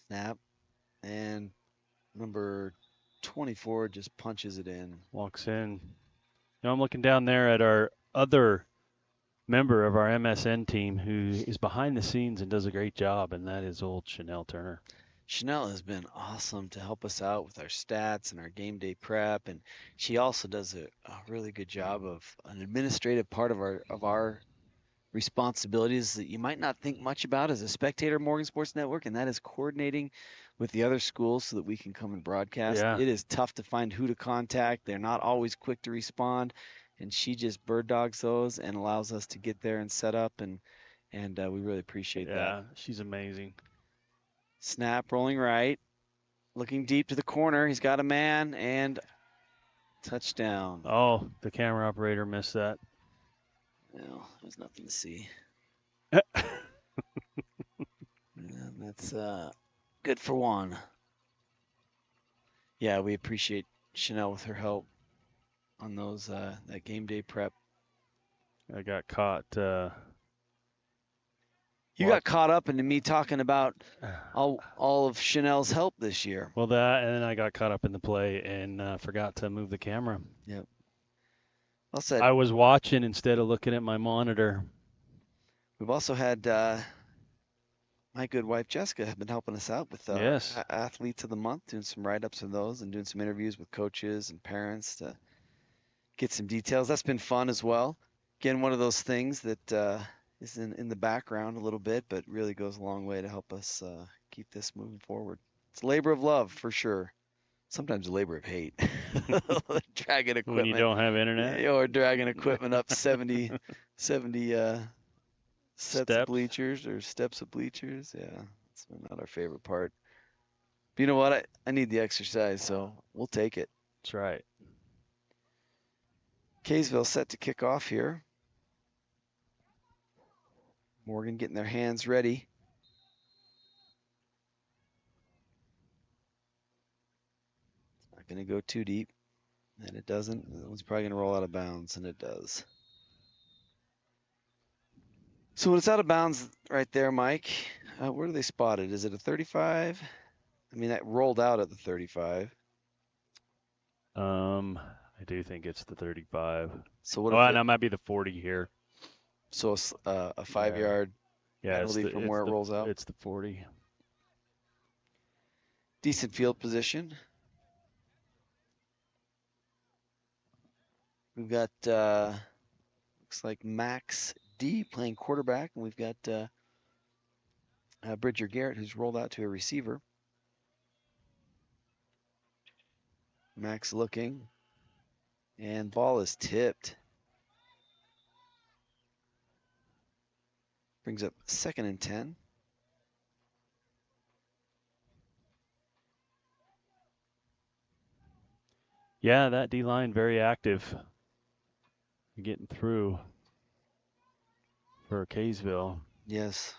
Snap. And number 24 just punches it in. Walks in. Now I'm looking down there at our other member of our MSN team who is behind the scenes and does a great job, and that is old Chanel Turner. Chanel has been awesome to help us out with our stats and our game day prep, and she also does a really good job of an administrative part of our responsibilities that you might not think much about as a spectator of Morgan Sports Network, and that is coordinating with the other schools so that we can come and broadcast. Yeah. It is tough to find who to contact. They're not always quick to respond, and she just bird dogs those and allows us to get there and set up, and we really appreciate that. Yeah, she's amazing. Snap rolling right, looking deep to the corner. He's got a man, and touchdown. Oh, the camera operator missed that. Well, there's nothing to see. And that's good for one. Yeah, we appreciate Chanel with her help on those that game day prep. I got caught. You got caught up into me talking about all of Chanel's help this year. Well, that, and then I got caught up in the play and forgot to move the camera. Yep. Well said. I was watching instead of looking at my monitor. We've also had my good wife Jessica have been helping us out with Yes. Athletes of the Month, doing some write-ups of those and doing some interviews with coaches and parents to get some details. That's been fun as well. Again, one of those things that is in the background a little bit, but really goes a long way to help us keep this moving forward. It's a labor of love for sure. Sometimes a labor of hate. Dragging equipment. When you don't have internet? Or dragging equipment up 70 sets of bleachers or steps of bleachers. Yeah, that's not our favorite part. But you know what? I need the exercise, so we'll take it. That's right. Kaysville set to kick off here. Morgan getting their hands ready. It's not going to go too deep, and it doesn't. It's probably going to roll out of bounds, and it does. So when it's out of bounds right there, Mike, where do they spot it? Is it a 35? I mean, that rolled out at the 35. I do think it's the 35. So what? Oh, that might be the 40 here. So a 5-yard penalty from where it rolls out. It's the 40. Decent field position. We've got looks like Max D playing quarterback, and we've got Bridger Garrett who's rolled out to a receiver. Max looking, and ball is tipped. Brings up 2nd and 10. Yeah, that D-line very active. Getting through for Kaysville. Yes,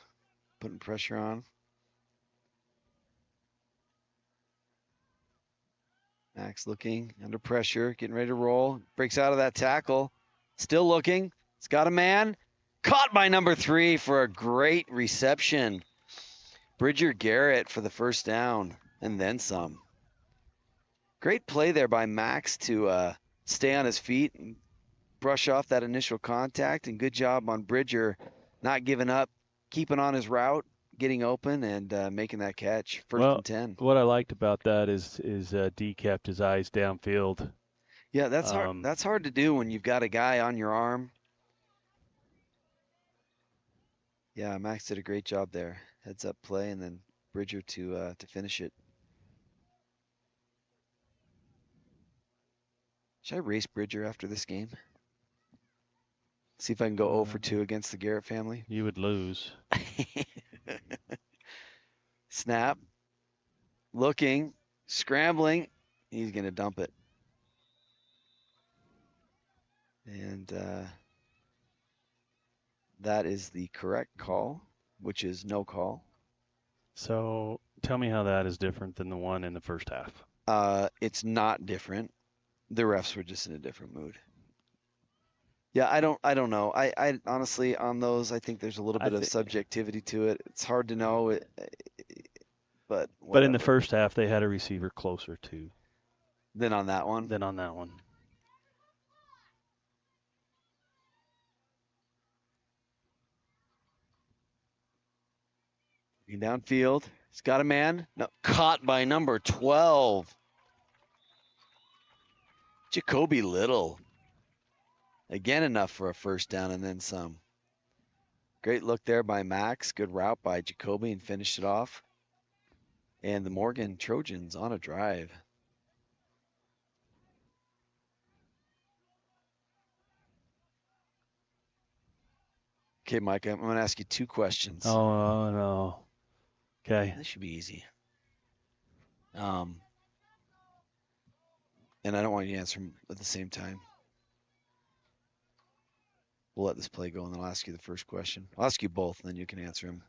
putting pressure on. Max looking, under pressure, getting ready to roll. Breaks out of that tackle. Still looking. It's got a man. Caught by number 3 for a great reception. Bridger Garrett for the first down, and then some. Great play there by Max to stay on his feet and brush off that initial contact, and good job on Bridger not giving up, keeping on his route, getting open, and making that catch. First and 10. What I liked about that is D kept his eyes downfield. Yeah, that's hard. That's hard to do when you've got a guy on your arm. Yeah, Max did a great job there. Heads up play, and then Bridger to finish it. Should I race Bridger after this game? See if I can go 0 for 2 against the Garrett family. You would lose. Snap. Looking. Scrambling. He's going to dump it. And that is the correct call, which is no call. So tell me how that is different than the one in the first half. It's not different. The refs were just in a different mood. Yeah, I don't know. I honestly, on those, I think there's a little bit of subjectivity to it. It's hard to know. But in the first half, they had a receiver closer to. Than on that one? Than on that one. Downfield. He's got a man. No, caught by number 12. Jacoby Little. Again, enough for a first down and then some. Great look there by Max. Good route by Jacoby and finished it off. And the Morgan Trojans on a drive. Okay, Mike, I'm going to ask you 2 questions. Oh, no. Okay. This should be easy. And I don't want you to answer them at the same time. We'll let this play go, and then I'll ask you the first question. I'll ask you both, and then you can answer them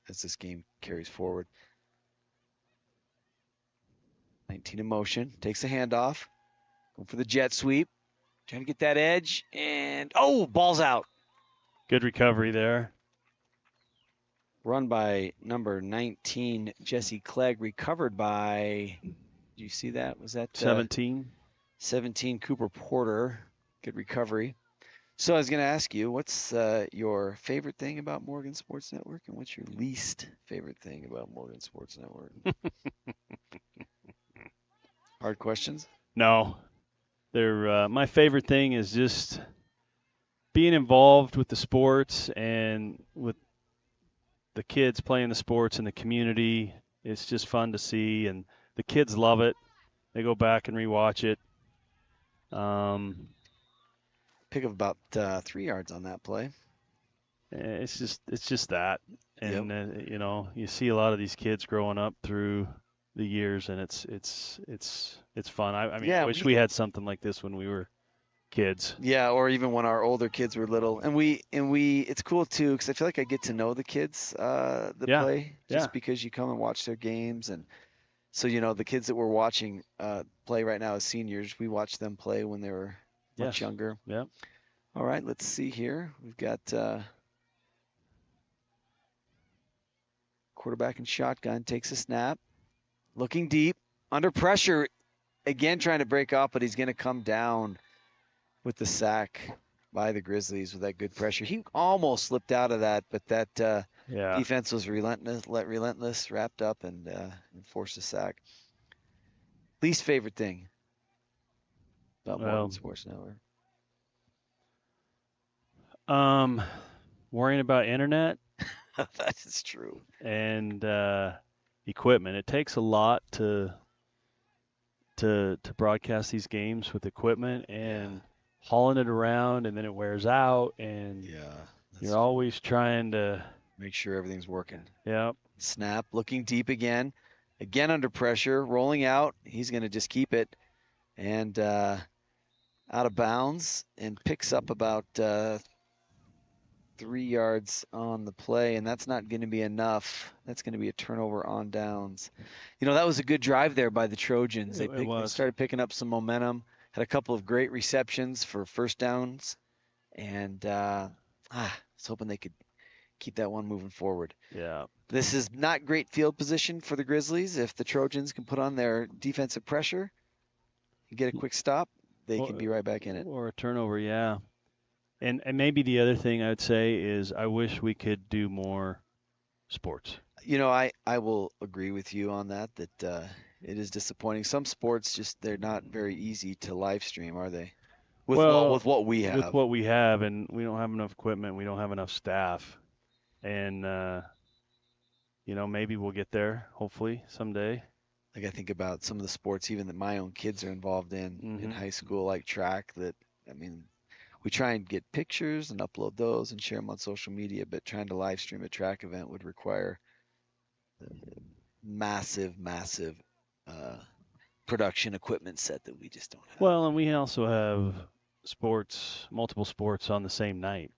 as this game carries forward. 19 in motion. Takes a handoff. Going for the jet sweep. Trying to get that edge. And, oh, ball's out. Good recovery there. Run by number 19, Jesse Clegg. Recovered by, do you see that? Was that 17? 17, Cooper Porter. Good recovery. So I was going to ask you, what's your favorite thing about Morgan Sports Network, and what's your least favorite thing about Morgan Sports Network? Hard questions? No. They're my favorite thing is just being involved with the sports and with the kids playing the sports in the community. It's just fun to see, and the kids love it. They go back and rewatch it. Pick up about 3 yards on that play. It's just that, and Yep. you know, you see a lot of these kids growing up through the years, and it's fun. I mean, Yeah, I wish we had something like this when we were kids. Yeah, or even when our older kids were little. And we it's cool too, because I feel like I get to know the kids that Yeah, play just yeah. because you come and watch their games. And so, you know, the kids that we're watching play right now as seniors, we watched them play when they were much Yes. younger. Yeah. All right, let's see here. We've got quarterback and shotgun, takes a snap, looking deep, under pressure, again trying to break off, but he's going to come down with the sack by the Grizzlies with that good pressure. He almost slipped out of that, but that defense was relentless, wrapped up, and forced a sack. Least favorite thing about Morgan Sports Network? Worrying about internet. That is true. And equipment. It takes a lot to broadcast these games with equipment, and hauling it around, and then it wears out, and you're always trying to make sure everything's working. Yep. Snap, looking deep again under pressure, rolling out. He's going to just keep it, and out of bounds, and picks up about 3 yards on the play, and that's not going to be enough. That's going to be a turnover on downs. You know, that was a good drive there by the Trojans. They started picking up some momentum, had a couple of great receptions for first downs, and I was hoping they could keep that one moving forward. Yeah. This is not great field position for the Grizzlies. If the Trojans can put on their defensive pressure and get a quick stop, they can be right back in it. Or a turnover, yeah. And maybe the other thing I would say is I wish we could do more sports. You know, I will agree with you on that it is disappointing. Some sports just, they're not very easy to live stream, are they? With what we have. With what we have, and we don't have enough equipment, we don't have enough staff. And, you know, maybe we'll get there, hopefully, someday. Like I think about some of the sports even that my own kids are involved in high school, like track, that, I mean, we try and get pictures and upload those and share them on social media, but trying to live stream a track event would require massive production equipment set that we just don't have. Well, and we also have multiple sports on the same night.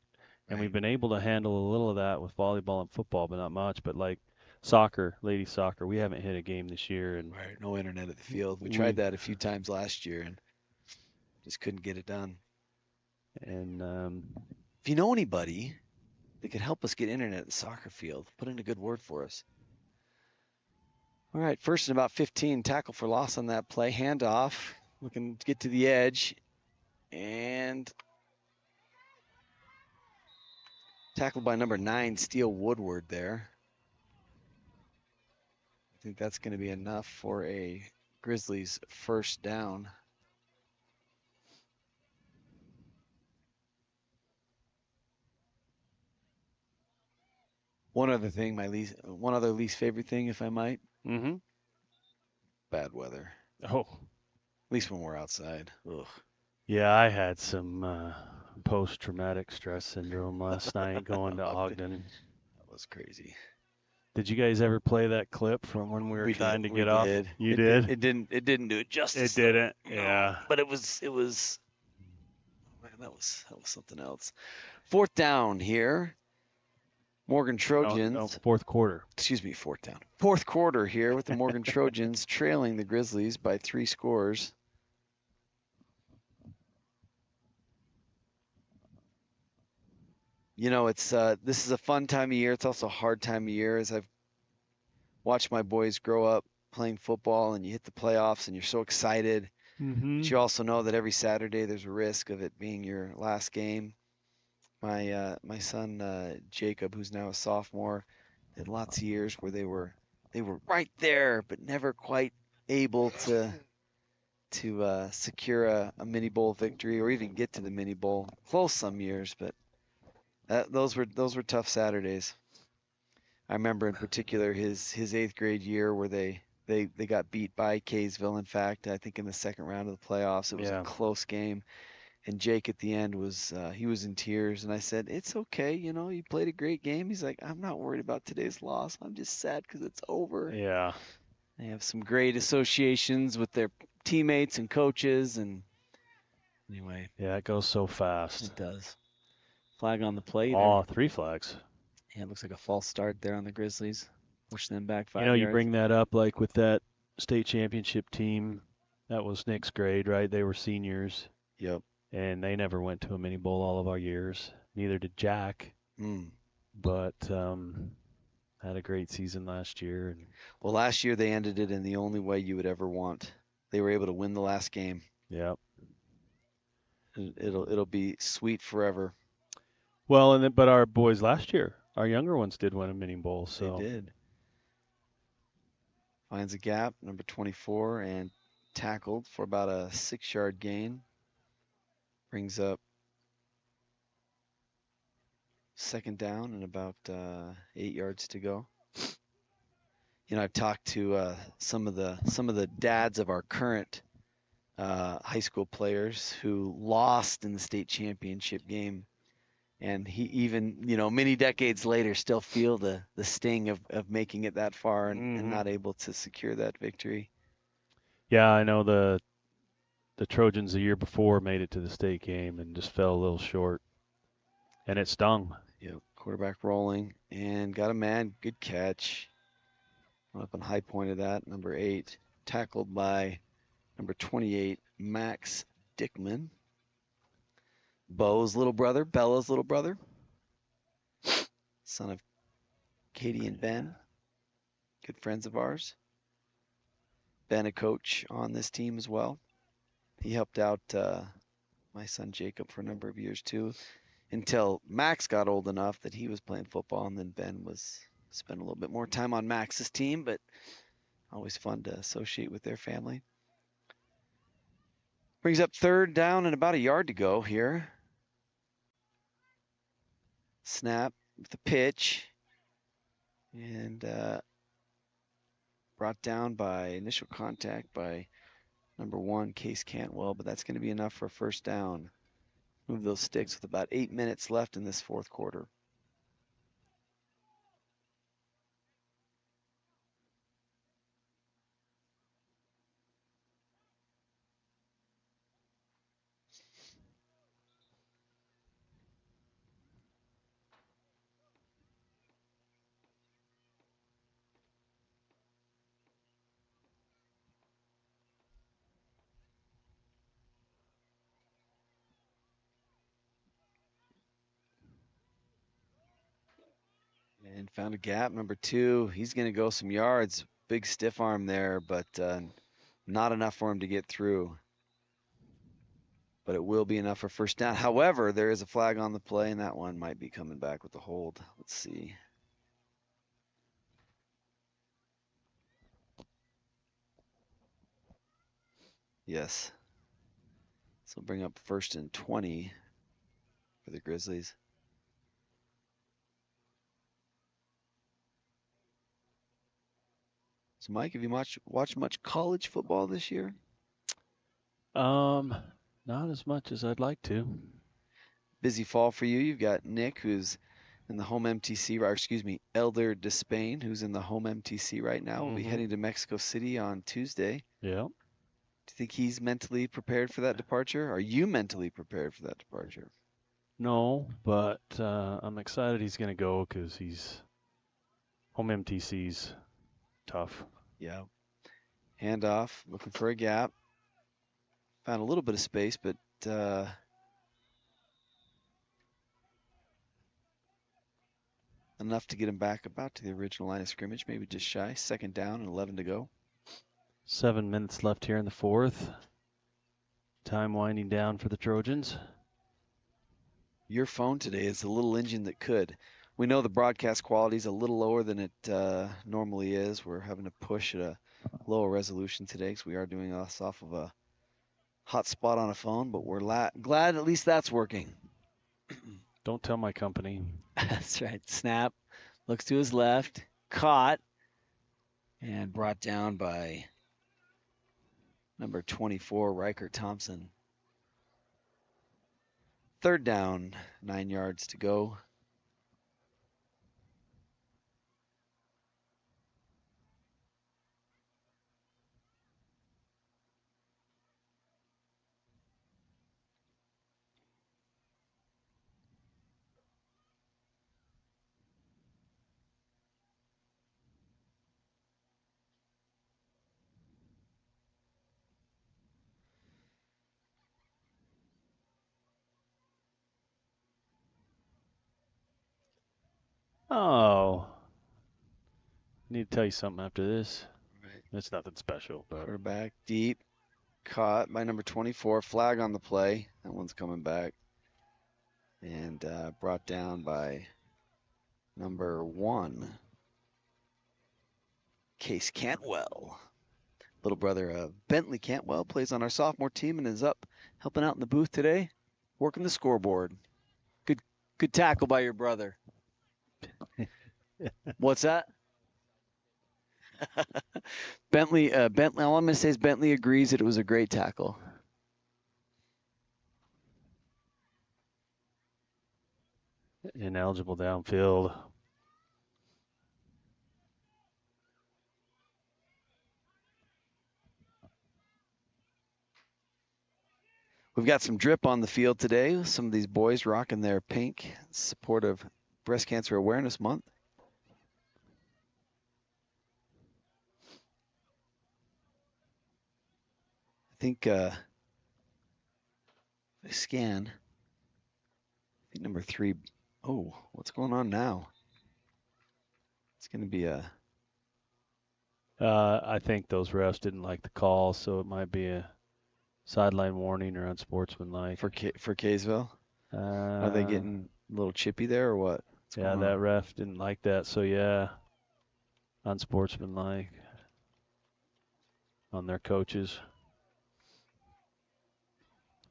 And we've been able to handle a little of that with volleyball and football, but not much. But like soccer, ladies soccer, we haven't hit a game this year. And no internet at the field. We tried that a few times last year and just couldn't get it done. And if you know anybody that could help us get internet at the soccer field, put in a good word for us. All right, first and about 15, tackle for loss on that play. Handoff, looking to get to the edge. And tackled by number 9, Steele Woodward there. I think that's going to be enough for a Grizzlies first down. One other least favorite thing, if I might, Mm-hmm. bad weather. Oh, At least when we're outside. Ugh. yeah, I had some post-traumatic stress syndrome last night going to That Ogden. was crazy. Did you guys ever play that clip from when we were trying to We get off? did. You did? It didn't do it justice. It didn't. No. Yeah. But it was. Man, that was something else. Fourth down here. Morgan Trojans. No, fourth quarter. Excuse me, fourth down. Fourth quarter here with the Morgan Trojans trailing the Grizzlies by 3 scores. You know, it's this is a fun time of year. It's also a hard time of year as I've watched my boys grow up playing football, and you hit the playoffs and you're so excited. Mm-hmm. But you also know that every Saturday there's a risk of it being your last game. My son Jacob, who's now a sophomore, had lots of years where they were right there, but never quite able to secure a mini bowl victory or even get to the mini bowl. Close some years, but those were tough Saturdays. I remember in particular his 8th grade year where they got beat by Kaysville. In fact, I think in the second round of the playoffs, it was a close game. And Jake at the end was he was in tears, and I said, "It's okay, you know, you played a great game." He's like, "I'm not worried about today's loss. I'm just sad because it's over." Yeah. They have some great associations with their teammates and coaches, and anyway. Yeah, it goes so fast. It does. Flag on the play. Oh, 3 flags. Yeah, it looks like a false start there on the Grizzlies. Push them back 5 yards. yards. You bring that up like with that state championship team. That was Nick's grade, right? They were seniors. Yep. And they never went to a mini bowl all of our years. Neither did Jack. But had a great season last year. Well, last year they ended it in the only way you would ever want. They were able to win the last game. Yep. It'll be sweet forever. Well, but our boys last year, our younger ones did win a mini bowl. So they did. Finds a gap, number 24, and tackled for about a 6-yard gain. Brings up second down and about 8 yards to go. You know, I've talked to some of the dads of our current high school players who lost in the state championship game, and he even, you know, many decades later still feel the sting of making it that far and not able to secure that victory. Yeah, I know the Trojans the year before made it to the state game and just fell a little short, and it stung. Yep, quarterback rolling and got a man. Good catch. Went up on high point of that. Number 8, tackled by number 28, Max Dickman. Bella's little brother, son of Katie and Ben, good friends of ours. Ben, a coach on this team as well. He helped out my son Jacob for a number of years too, until Max got old enough that he was playing football, and then Ben spent a little bit more time on Max's team, but always fun to associate with their family. Brings up third down and about a yard to go here. Snap with the pitch, and brought down by initial contact by number 1, Case Cantwell, but that's going to be enough for a first down. Move those sticks with about 8 minutes left in this fourth quarter. And found a gap, number 2. He's going to go some yards. Big stiff arm there, but not enough for him to get through. But it will be enough for first down. However, there is a flag on the play, and that one might be coming back with the hold. Let's see. Yes. So bring up 1st and 20 for the Grizzlies. So, Mike, have you watched much college football this year? Not as much as I'd like to. Busy fall for you. You've got Nick, who's in the home MTC, or excuse me, Elder Despain, who's in the home MTC right now. Will be heading to Mexico City on Tuesday. Yeah. Do you think he's mentally prepared for that departure? Are you mentally prepared for that departure? No, but I'm excited he's going to go because home MTC's tough. Yeah. Handoff, looking for a gap. Found a little bit of space, but enough to get him back about to the original line of scrimmage, maybe just shy. 2nd down and 11 to go. 7 minutes left here in the 4th. Time winding down for the Trojans. Your phone today is a little engine that could. We know the broadcast quality is a little lower than it normally is. We're having to push at a lower resolution today because we are doing this off of a hotspot on a phone, but we're glad at least that's working. Don't tell my company. That's right. Snap. Looks to his left. Caught. And brought down by number 24, Riker Thompson. 3rd down, 9 yards to go. Oh. Need to tell you something after this. Right. It's nothing special, but Quarterback deep. Caught by number 24. Flag on the play. That one's coming back. And brought down by number 1, Case Cantwell. Little brother of Bentley Cantwell plays on our sophomore team and is up helping out in the booth today, working the scoreboard. Good tackle by your brother. What's that? Bentley, all I'm going to say is Bentley agrees that it was a great tackle. ineligible downfield. We've got some drip on the field today. Some of these boys rocking their pink in support of Breast Cancer Awareness Month. I think I scan. I think number 3. Oh, what's going on now? It's going to be a. I think those refs didn't like the call, so it might be a sideline warning or unsportsmanlike. For Kaysville? Are they getting a little chippy there or what? Yeah, that ref didn't like that, so yeah, unsportsmanlike on their coaches.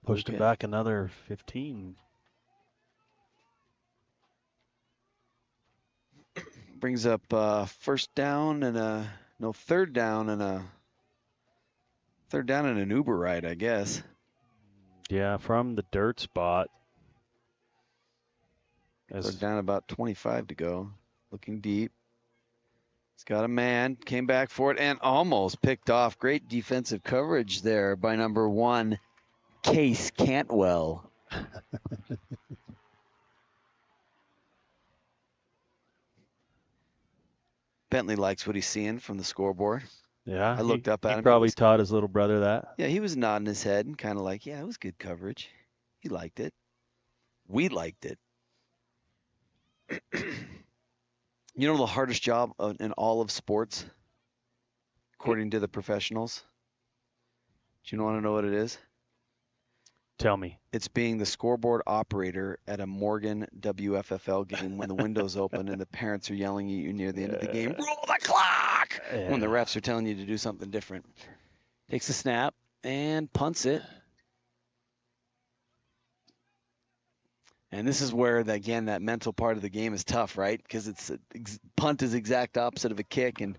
Pushed it back another 15. Brings up 1st down and third down and an Uber ride, I guess. Yeah, from the dirt spot. Third down, about 25 to go. Looking deep. He's got a man, came back for it and almost picked off. Great defensive coverage there by number 1, Case Cantwell. Bentley likes what he's seeing from the scoreboard. Yeah, I looked up at him. He probably taught his little brother that. Yeah, he was nodding his head and kind of like, yeah, it was good coverage. He liked it. We liked it. You know the hardest job in all of sports, according to the professionals? Do you want to know what it is? Tell me. It's being the scoreboard operator at a Morgan WFFL game when the window's open and the parents are yelling at you near the end of the game, roll the clock, when the refs are telling you to do something different. Takes a snap and punts it. And this is where, again, that mental part of the game is tough, right? Because punt is exact opposite of a kick, and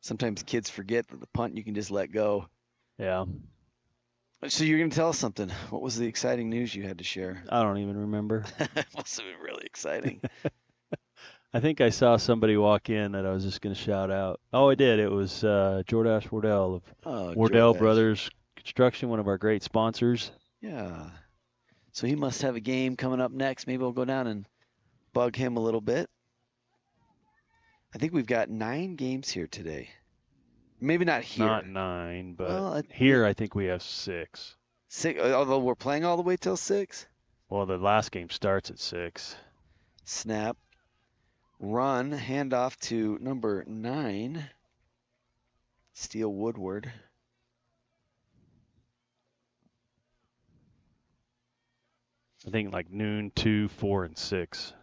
Sometimes kids forget that the punt you can just let go. Yeah. So you're going to tell us something. What was the exciting news you had to share? I don't even remember. It must have been really exciting. I think I saw somebody walk in that I was just going to shout out. Oh, I did. It was Jordash Wardell of Wardell Jordash. Brothers Construction, one of our great sponsors. Yeah. So he must have a game coming up next. Maybe we'll go down and bug him a little bit. I think we've got 9 games here today. Maybe not here. Not 9, but Well, here I think we have 6. 6, although we're playing all the way till 6. Well, the last game starts at 6. Snap. Run. Handoff to number 9. Steele Woodward. I think like noon, 2, 4, and 6.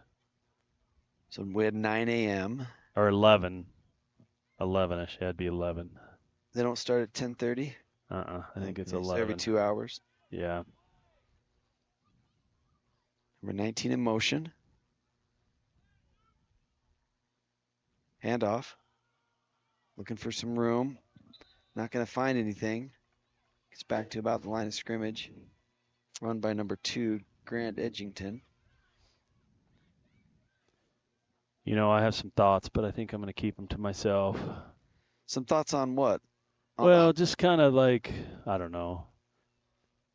So we had 9 a.m. Or 11. 11, actually. That'd be 11. They don't start at 10:30? I think it's Okay, 11. so every 2 hours. Yeah. Number 19 in motion. Handoff. Looking for some room. Not going to find anything. Gets back to about the line of scrimmage. Run by number 2, Grant Edgington. You know, I have some thoughts, but I think I'm going to keep them to myself. Some thoughts on what? Well, just kind of like, I don't know.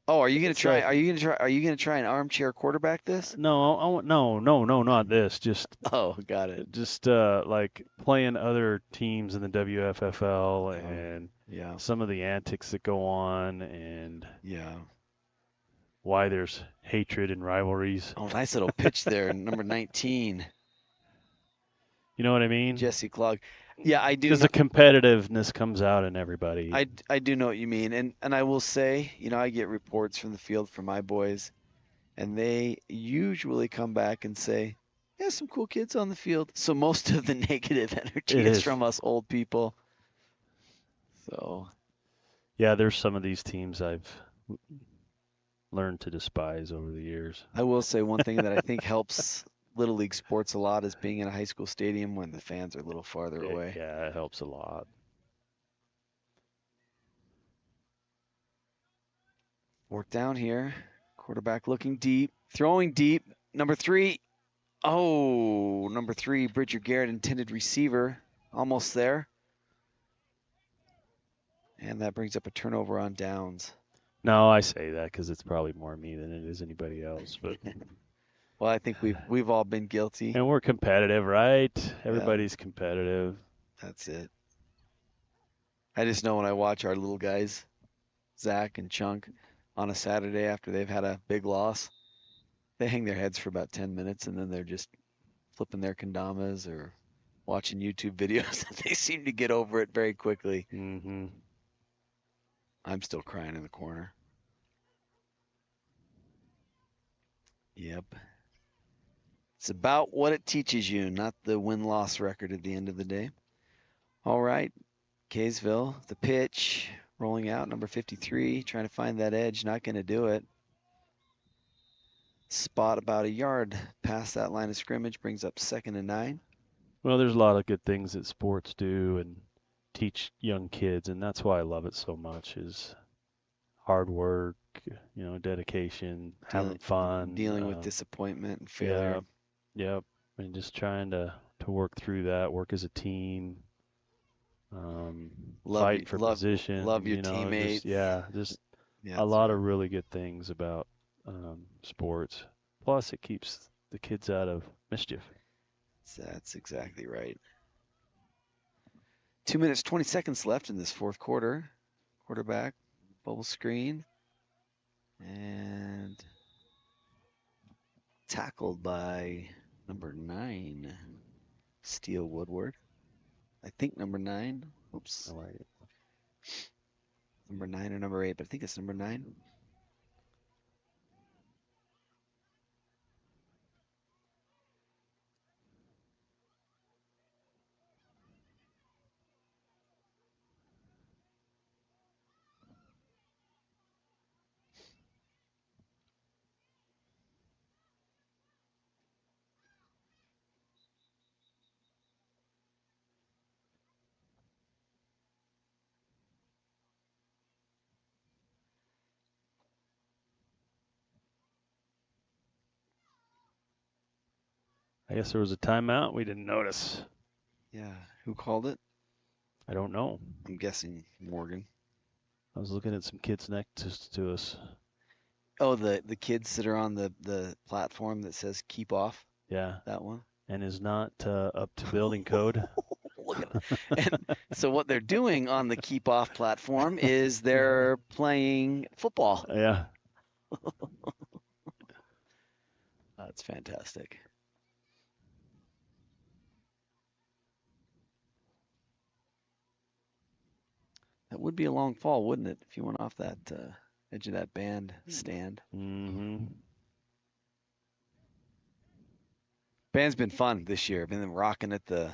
Oh, are you going to It's try? like- Are you going to try? Are you going to try an armchair quarterback this? No, no, not this. Just Oh, got it. just like playing other teams in the WFFL and Yeah, some of the antics that go on and yeah. why there's hatred and rivalries. Oh, nice little pitch there, number 19, You know what I mean? Jesse Clog. Yeah, I do. Because the competitiveness comes out in everybody. I do know what you mean, and I will say, you know, I get reports from the field from my boys, and they usually come back and say, "Yeah, some cool kids on the field." So most of the negative energy It is is. from us old people. So Yeah, there's some of these teams I've learned to despise over the years. I will say one thing that I think helps Little League sports a lot is being in a high school stadium when the fans are a little farther away. Yeah, it helps a lot. Fourth down here. Quarterback looking deep, throwing deep. Number 3. Oh, number 3, Bridger Garrett, intended receiver. Almost there. And that brings up a turnover on downs. No, I say that because it's probably more me than it is anybody else. But Well, I think we've all been guilty. and we're competitive, right? Everybody's competitive. That's it. I just know when I watch our little guys, Zach and Chunk, on a Saturday after they've had a big loss, they hang their heads for about 10 minutes and then they're just flipping their kendamas or watching YouTube videos. They seem to get over it very quickly. Mm-hmm. I'm still crying in the corner. Yep. It's about what it teaches you, not the win-loss record at the end of the day. All right. Kaysville, the pitch, rolling out, number 53, trying to find that edge, not going to do it. Spot about a yard past that line of scrimmage, brings up 2nd and 9. Well, there's a lot of good things that sports do and teach young kids, and that's why I love it so much is hard work, you know, dedication, having fun. Dealing with disappointment and failure. Yep. And just trying to work through that, work as a team, fight for position. Love your you know, teammates. Just Yeah, a lot of really good things about sports. Plus, it keeps the kids out of mischief. That's exactly right. 2 minutes, 20 seconds left in this fourth quarter. Quarterback, bubble screen, and tackled by number 9, Steele Woodward. I think number 9. Oops. I like it. Number 9 or number 8, but I think it's number 9. I guess there was a timeout we didn't notice. Yeah. Who called it? I don't know. I'm guessing Morgan. I was looking at some kids next to us. Oh, the kids that are on the platform that says keep off. Yeah. That one. And is not up to building code. Look at it. And so what they're doing on the keep off platform is they're playing football. Yeah. That's fantastic. That would be a long fall, wouldn't it, if you went off that edge of that band stand? Mm-hmm. Band's been fun this year. Been rocking at the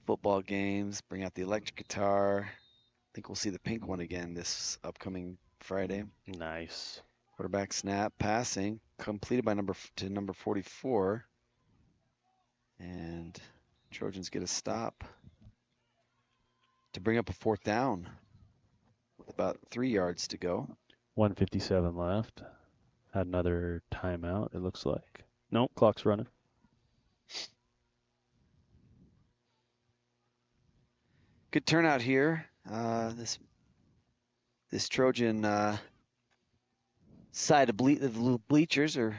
football games, bring out the electric guitar. I think we'll see the pink one again this upcoming Friday. Nice. Quarterback snap, passing, completed by number 44. And Trojans get a stop to bring up a 4th down with about 3 yards to go. 1:57 left. Had another timeout, it looks like. Nope, clock's running. Good turnout here. This Trojan side of the bleachers are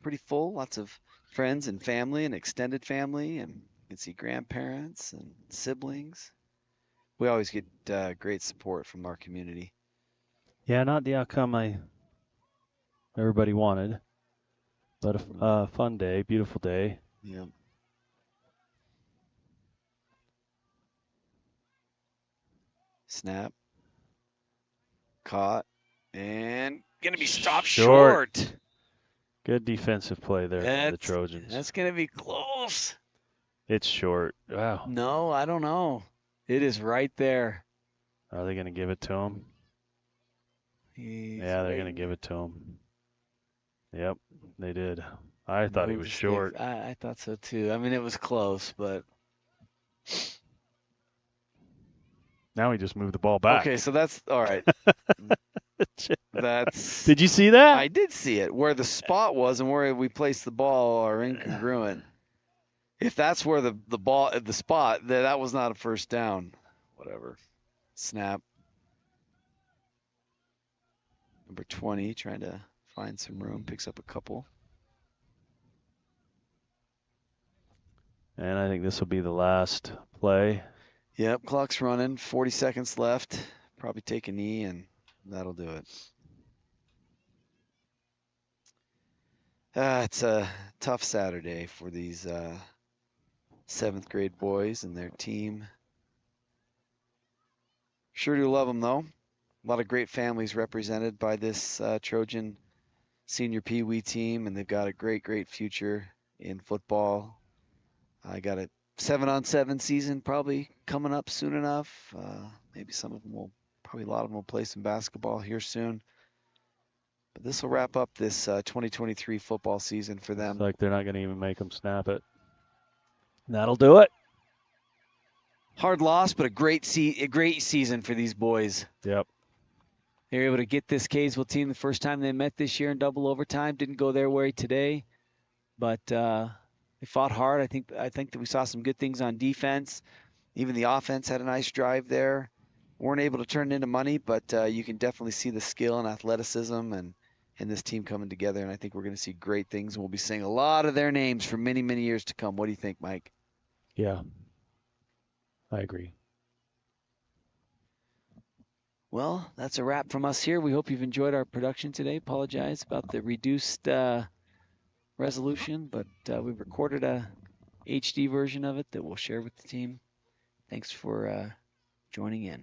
pretty full. Lots of friends and family and extended family, and you can see grandparents and siblings. We always get great support from our community. Yeah, not the outcome everybody wanted, but a fun day, beautiful day. Yeah. Snap. Caught. And going to be stopped short. Good defensive play there for the Trojans. That's going to be close. It's short. Wow. No, I don't know. It is right there. Are they going to give it to him? Yeah, they're going to give it to him. Yep, they did. I thought he was short. I thought so too. I mean, it was close, but. Now he just moved the ball back. Okay, so that's all right. Did you see that? I did see it. Where the spot was and where we placed the ball are incongruent. If that's where the spot, that was not a first down. Whatever. Snap. Number 20 trying to find some room, picks up a couple. And I think this will be the last play. Yep, clock's running. 40 seconds left. Probably take a knee, and that'll do it. It's a tough Saturday for these 7th grade boys and their team. Sure do love them, though. A lot of great families represented by this Trojan senior Pee Wee team, and they've got a great, great future in football. I got a 7-on-7 season probably coming up soon enough. Maybe some of them probably a lot of them will play some basketball here soon. But this will wrap up this 2023 football season for them. It's like they're not going to even make them snap it. That'll do it. Hard loss, but a great season for these boys. Yep. They were able to get this Kaysville team the first time they met this year in double overtime. Didn't go their way today, but they fought hard. I think that we saw some good things on defense. Even the offense had a nice drive there. Weren't able to turn it into money, but you can definitely see the skill and athleticism and this team coming together. And I think we're going to see great things. And we'll be saying a lot of their names for many, many years to come. What do you think, Mike? Yeah, I agree. Well, that's a wrap from us here. We hope you've enjoyed our production today. Apologize about the reduced resolution, but we've recorded a HD version of it that we'll share with the team. Thanks for joining in.